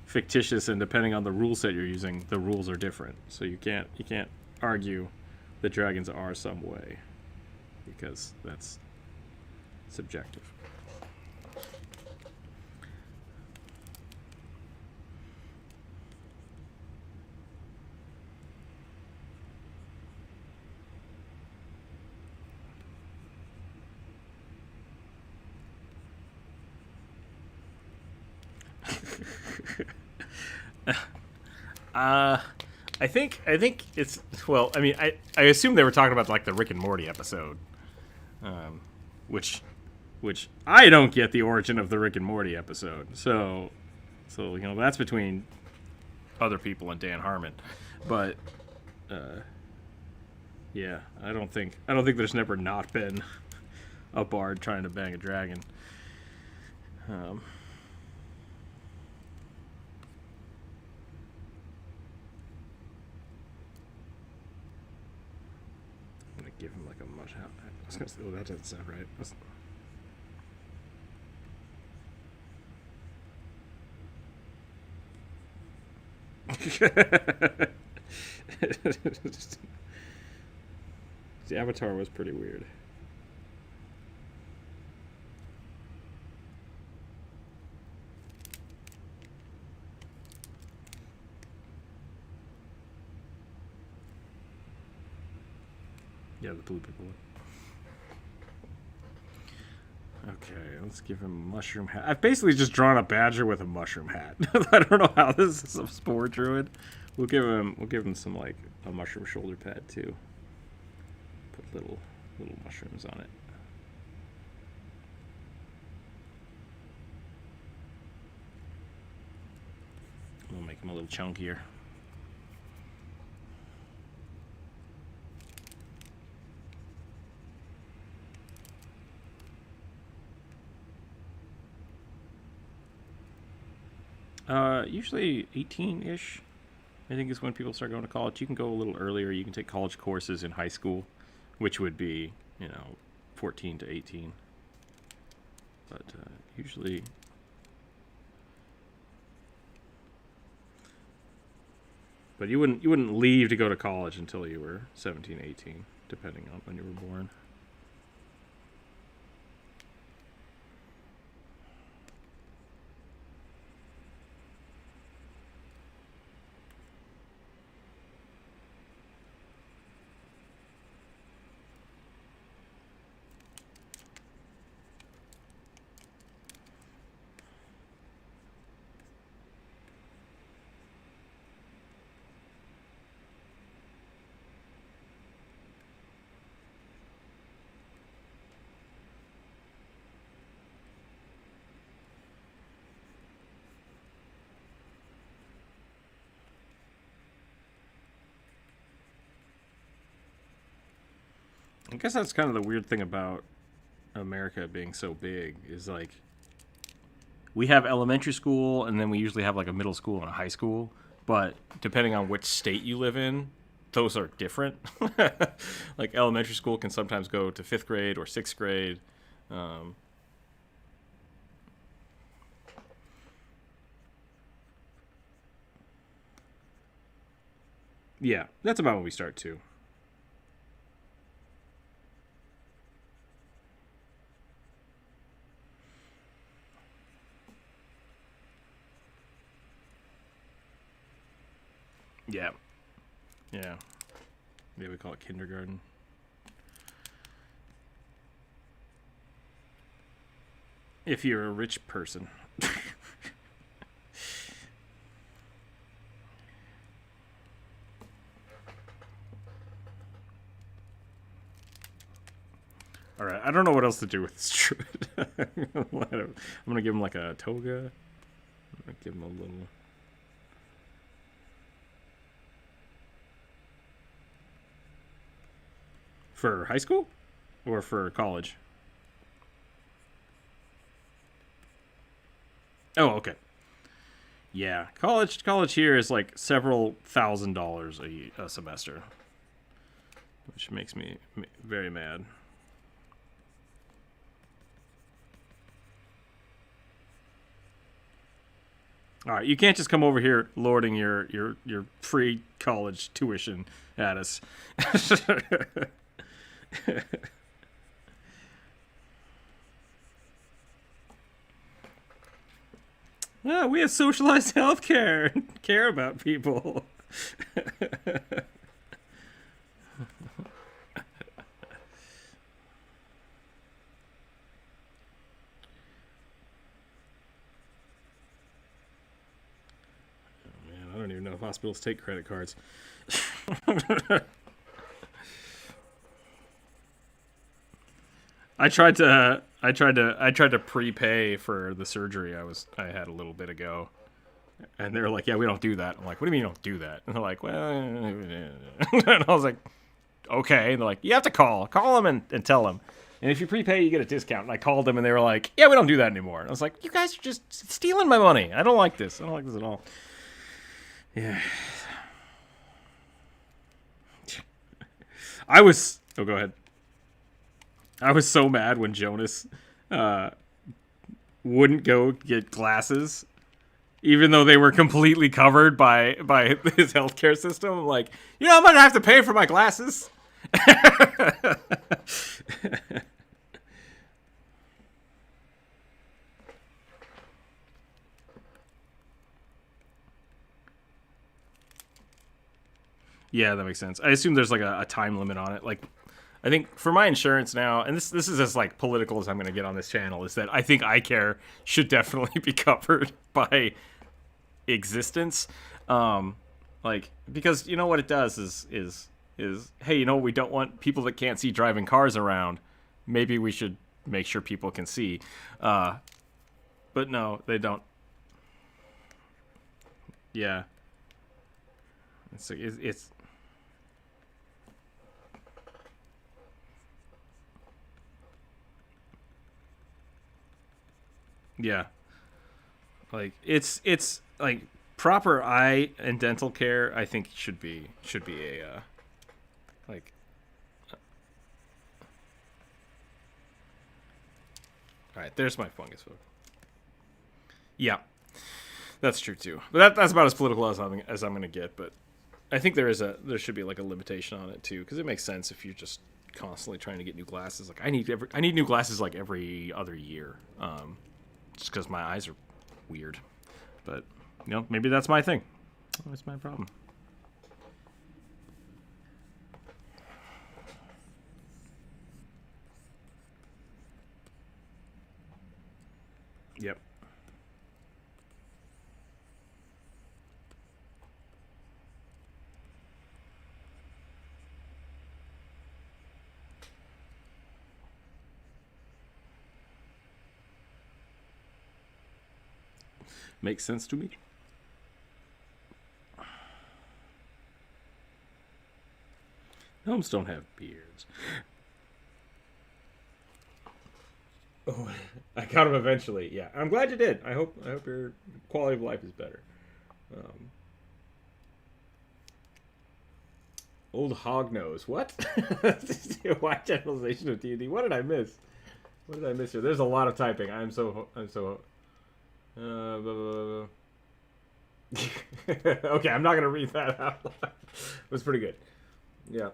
fictitious, and depending on the rule set you're using, the rules are different. So you can't argue that dragons are some way, because that's subjective. I think it's, well, I mean, I assume they were talking about like the Rick and Morty episode, which which I don't get the origin of the Rick and Morty episode. So you know, that's between other people and Dan Harmon. But yeah, I don't think there's never not been a bard trying to bang a dragon. I'm gonna give him like a mush out. I was gonna say, oh, that doesn't sound right. The avatar was pretty weird. Yeah, the blue people. Okay, let's give him a mushroom hat. I've basically just drawn a badger with a mushroom hat. I don't know how this is a spore druid. We'll give him some like a mushroom shoulder pad too. Put little mushrooms on it. We'll make him a little chunkier. Usually 18-ish, I think, is when people start going to college. You can go a little earlier. You can take college courses in high school, which would be, 14 to 18. But usually... But you wouldn't leave to go to college until you were 17, 18, depending on when you were born. I guess that's kind of the weird thing about America being so big, is like we have elementary school and then we usually have like a middle school and a high school, but depending on which state you live in, those are different. Like elementary school can sometimes go to 5th grade or 6th grade. Yeah, that's about when we start too. Yeah. Yeah. Yeah, we call it kindergarten. If you're a rich person. Alright, I don't know what else to do with this druid. I'm gonna give him like a toga. I'm gonna give him a little... For high school? Or for college? Oh, okay. Yeah, college here is like several $1,000s a semester. Which makes me very mad. Alright, you can't just come over here lording your free college tuition at us. Yeah, we have socialized healthcare and care about people. I don't even know if hospitals take credit cards. I tried to prepay for the surgery I had a little bit ago, and they were like, "Yeah, we don't do that." I'm like, "What do you mean you don't do that?" And they're like, "Well," and I was like, "Okay." And they're like, "You have to call them and tell them, and if you prepay, you get a discount." And I called them, and they were like, "Yeah, we don't do that anymore." And I was like, "You guys are just stealing my money. I don't like this. I don't like this at all." Yeah. Oh, go ahead. I was so mad when Jonas wouldn't go get glasses, even though they were completely covered by his healthcare system. I'm like, you know, I'm gonna have to pay for my glasses. Yeah, that makes sense. I assume there's like a time limit on it. Like, I think for my insurance now, and this is as like political as I'm going to get on this channel, is that I think eye care should definitely be covered by existence. Like, because you know what it does is hey, you know, we don't want people that can't see driving cars around. Maybe we should make sure people can see. But no, they don't. Yeah. It's yeah. Like it's like proper eye and dental care. I think should be a like. All right, there's my fungus book. Yeah, that's true too. But that's about as political as I'm gonna get. But I think there should be like a limitation on it too, because it makes sense if you're just constantly trying to get new glasses. Like I need new glasses like every other year, just because my eyes are weird. But you know, maybe that's my thing. That's my problem. Yep. Makes sense to me. Gnomes don't have beards. Oh, I got them eventually. Yeah, I'm glad you did. I hope your quality of life is better. Old hog nose. What? Why generalization of D&D? What did I miss? What did I miss here? There's a lot of typing. I'm so. Blah, blah, blah. Okay, I'm not gonna read that out loud. It was pretty good. Yeah.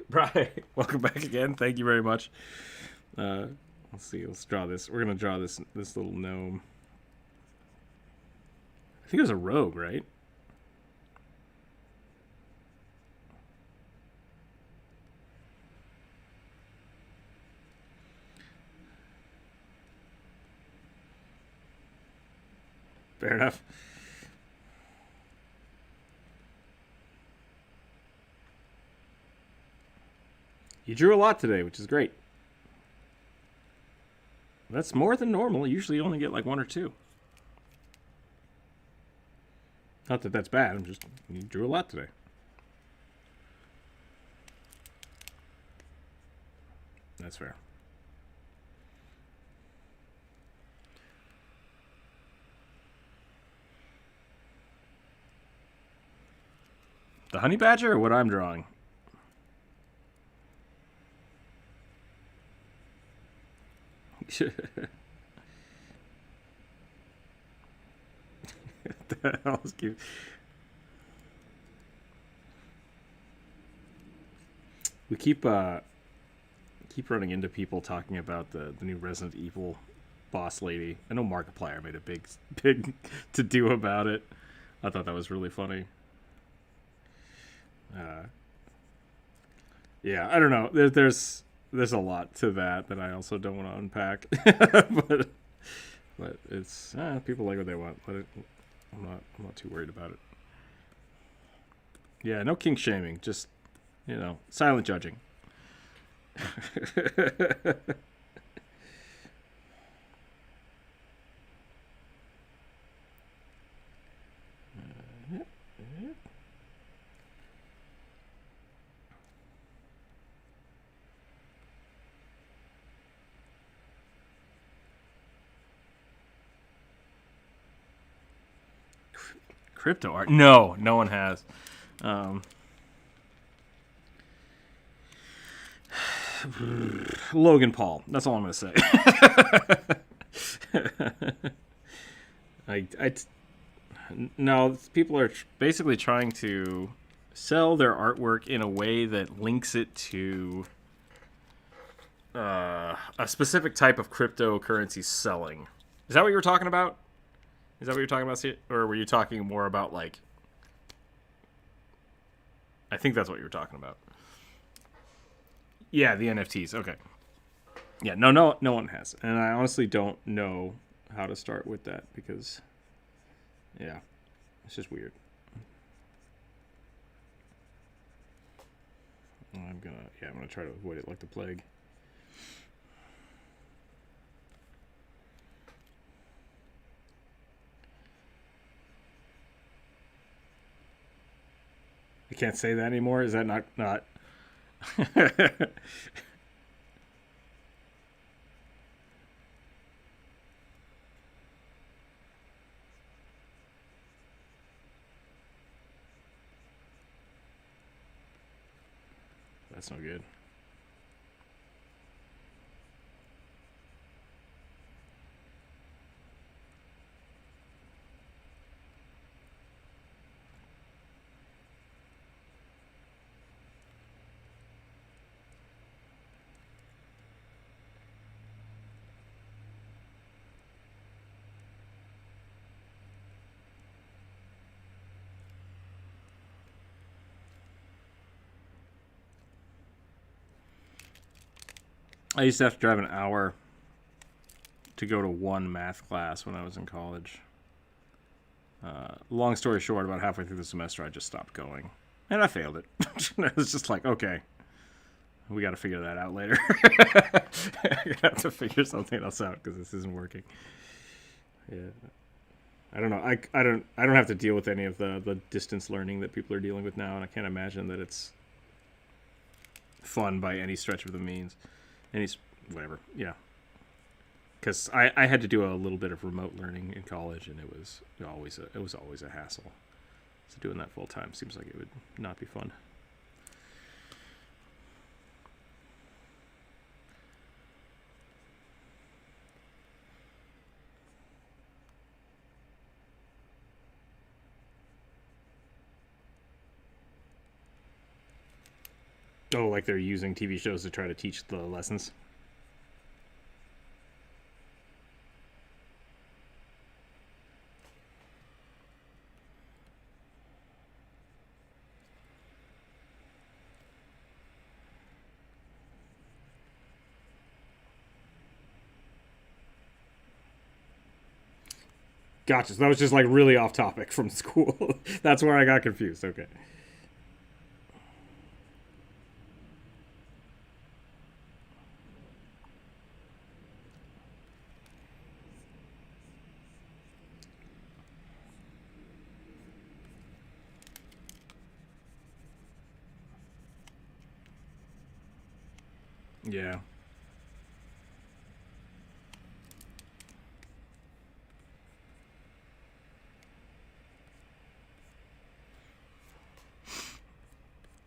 Brian, welcome back again. Thank you very much. Let's see. Let's draw this. We're gonna draw this little gnome. I think it was a rogue, right? Fair enough. You drew a lot today, which is great. That's more than normal. Usually you only get like one or two. Not that that's bad. You drew a lot today. That's fair. The honey badger or what I'm drawing? We keep running into people talking about the new Resident Evil boss lady. I know Markiplier made a big to do about it. I thought that was really funny. Yeah, I don't know. There's a lot to that I also don't want to unpack. but it's people like what they want. But I'm not too worried about it. Yeah, no kink shaming. Just You know, silent judging. Crypto art? No, no one has. Logan Paul. That's all I'm going to say. No, people are basically trying to sell their artwork in a way that links it to a specific type of cryptocurrency selling. Is that what you were talking about? Is that what you're talking about? Or were you talking more about, like... I think that's what you were talking about. Yeah, the NFTs. Okay. Yeah, no one has. And I honestly don't know how to start with that because, yeah, it's just weird. I'm gonna try to avoid it like the plague. I can't say that anymore. Is that not? That's no good. I used to have to drive an hour to go to one math class when I was in college. Long story short, about halfway through the semester, I just stopped going. And I failed it. I was just like, okay, we got to figure that out later. I have to figure something else out because this isn't working. Yeah. I don't know. I don't have to deal with any of the distance learning that people are dealing with now, and I can't imagine that it's fun by any stretch of the means. Whatever, yeah. Because I had to do a little bit of remote learning in college, and it was always a hassle. So doing that full time seems like it would not be fun. Oh, like they're using TV shows to try to teach the lessons? Gotcha. So that was just like really off topic from school. That's where I got confused. Okay. Yeah.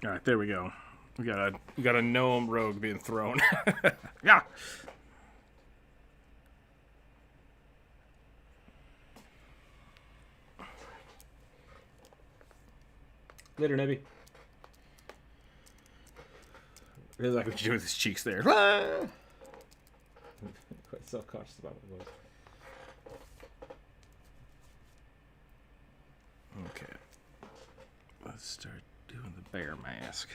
All right, there we go. We got a gnome rogue being thrown. Yeah. Later, Nebby. I really like what you do with his cheeks there. Quite self-conscious about what it was. Okay. Let's start doing the bear mask.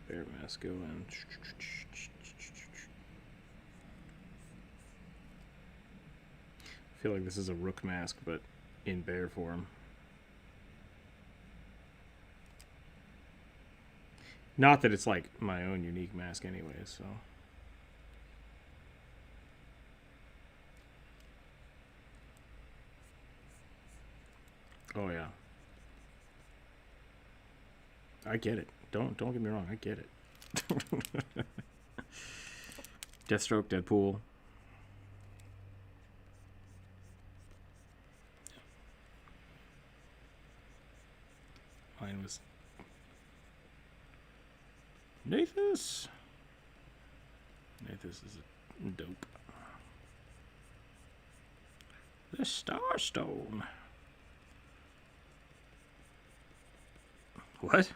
Bear mask go in. I feel like this is a Rook mask, but in bear form. Not that it's like my own unique mask anyway, so. Oh yeah. I get it. Don't get me wrong, I get it. Deathstroke, Deadpool. Mine was Nathus. Nathus is a dope. The Starstone. What?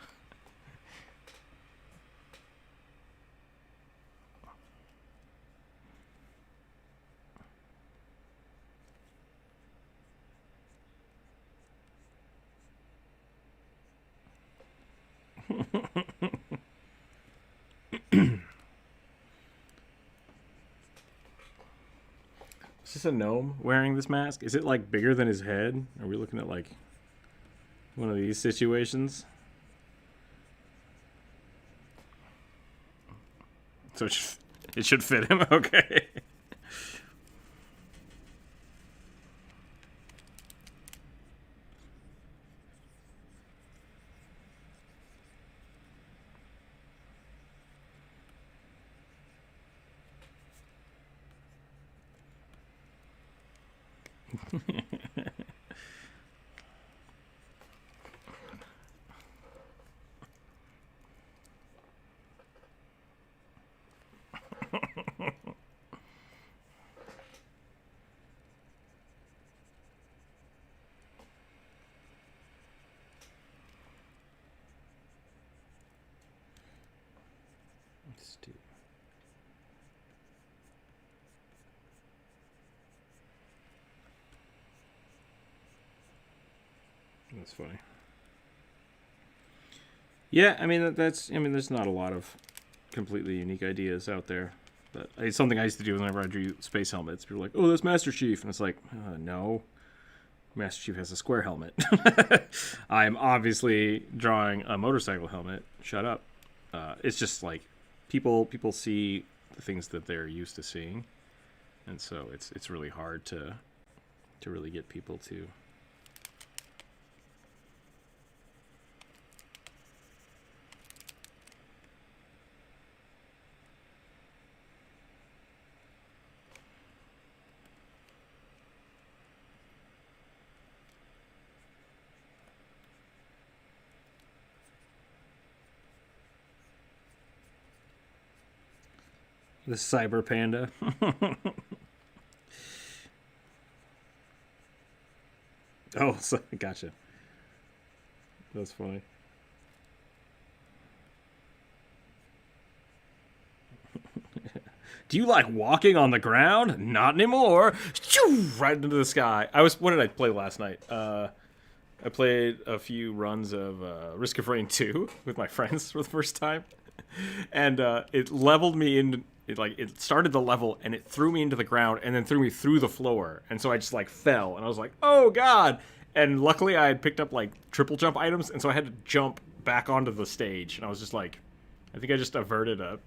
Is this a gnome wearing this mask? Is it like bigger than his head? Are we looking at like one of these situations? So it should fit him, okay. Let's do. That's funny. Yeah, I mean there's not a lot of completely unique ideas out there, but it's something I used to do whenever I drew space helmets. People were like, "Oh, that's Master Chief," and it's like, no, Master Chief has a square helmet. I'm obviously drawing a motorcycle helmet. Shut up. It's just like people see the things that they're used to seeing, and so it's really hard to really get people to. The Cyber Panda. Oh, so, gotcha. That's funny. Do you like walking on the ground? Not anymore. Right into the sky. What did I play last night? I played a few runs of Risk of Rain 2 with my friends for the first time. And it leveled me in. It started the level and it threw me into the ground and then threw me through the floor, and so I just like fell and I was like, oh god. And luckily I had picked up like triple jump items, and so I had to jump back onto the stage, and I was just like, I think I just averted a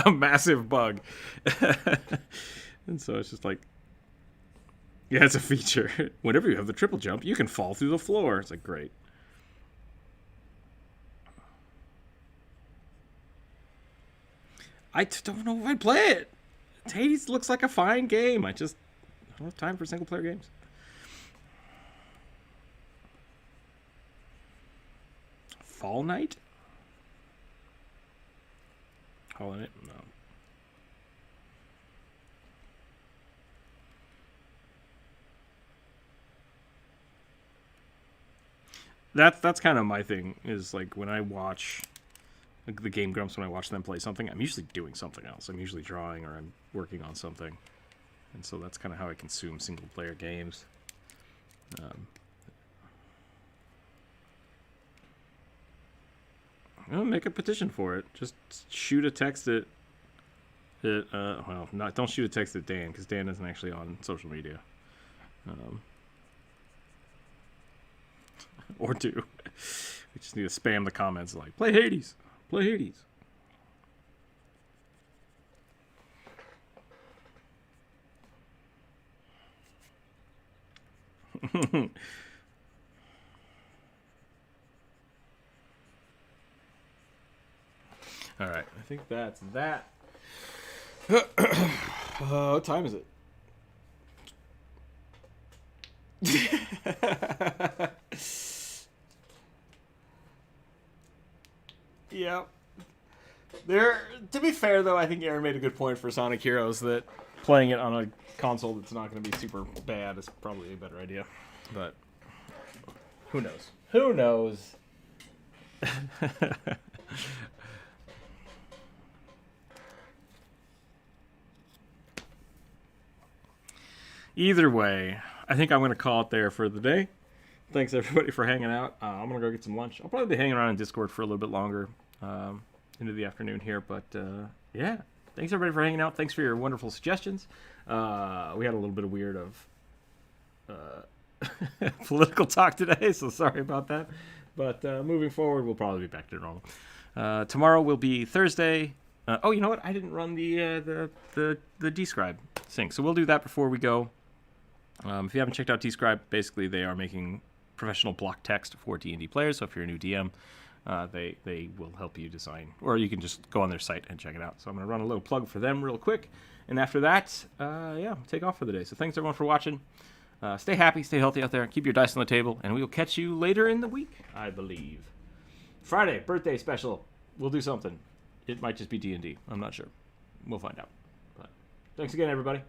a massive bug. And so it's just like, yeah, it's a feature. Whenever you have the triple jump, you can fall through the floor. It's like, great. I don't know if I'd play it. Hades looks like a fine game. I don't have time for single player games. Fall Knight? Hollow Knight? No. That's kind of my thing, is like when I watch the Game Grumps, when I watch them play something, I'm usually doing something else. I'm usually drawing or I'm working on something. And so that's kind of how I consume single-player games. Well, make a petition for it. Just shoot a text at well, don't shoot a text at Dan, because Dan isn't actually on social media. Or do. We just need to spam the comments like, play Hades. Play Hades. All right, I think that's that. What time is it? Yeah. To be fair, though, I think Aaron made a good point for Sonic Heroes that playing it on a console that's not going to be super bad is probably a better idea. But who knows? Who knows? Either way, I think I'm going to call it there for the day. Thanks, everybody, for hanging out. I'm going to go get some lunch. I'll probably be hanging around in Discord for a little bit longer into the afternoon here. But, yeah, thanks, everybody, for hanging out. Thanks for your wonderful suggestions. We had a little bit of weird political talk today, so sorry about that. But moving forward, we'll probably be back to normal. Tomorrow will be Thursday. Oh, you know what? I didn't run the Describe sync, so we'll do that before we go. If you haven't checked out Describe, basically they are making professional block text for D&D players. So if you're a new DM, they will help you design, or you can just go on their site and check it out. So I'm going to run a little plug for them real quick, and after that, yeah, take off for the day. So thanks everyone for watching. Stay happy, stay healthy out there. Keep your dice on the table, and we will catch you later in the week, I believe. Friday, birthday special. We'll do something. It might just be D&D. I'm not sure. We'll find out. But thanks again, everybody.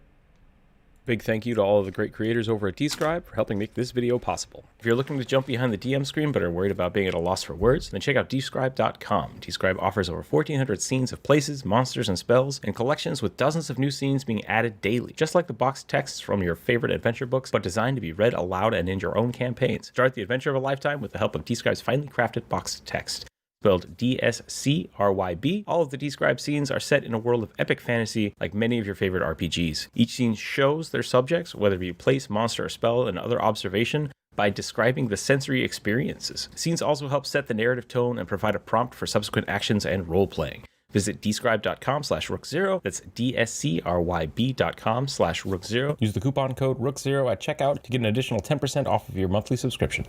Big thank you to all of the great creators over at Describe for helping make this video possible. If you're looking to jump behind the DM screen but are worried about being at a loss for words, then check out Describe.com. Describe offers over 1,400 scenes of places, monsters, and spells, and collections with dozens of new scenes being added daily, just like the boxed texts from your favorite adventure books, but designed to be read aloud and in your own campaigns. Start the adventure of a lifetime with the help of Describe's finely crafted boxed text. Spelled DSCRYB. All of the Describe scenes are set in a world of epic fantasy like many of your favorite RPGs. Each scene shows their subjects, whether it be place, monster, or spell, and other observation, by describing the sensory experiences. Scenes also help set the narrative tone and provide a prompt for subsequent actions and role-playing. Visit describe.com/Rookzer0. That's DSCRYB.com/Rookzer0. Use the coupon code Rookzer0 at checkout to get an additional 10% off of your monthly subscription.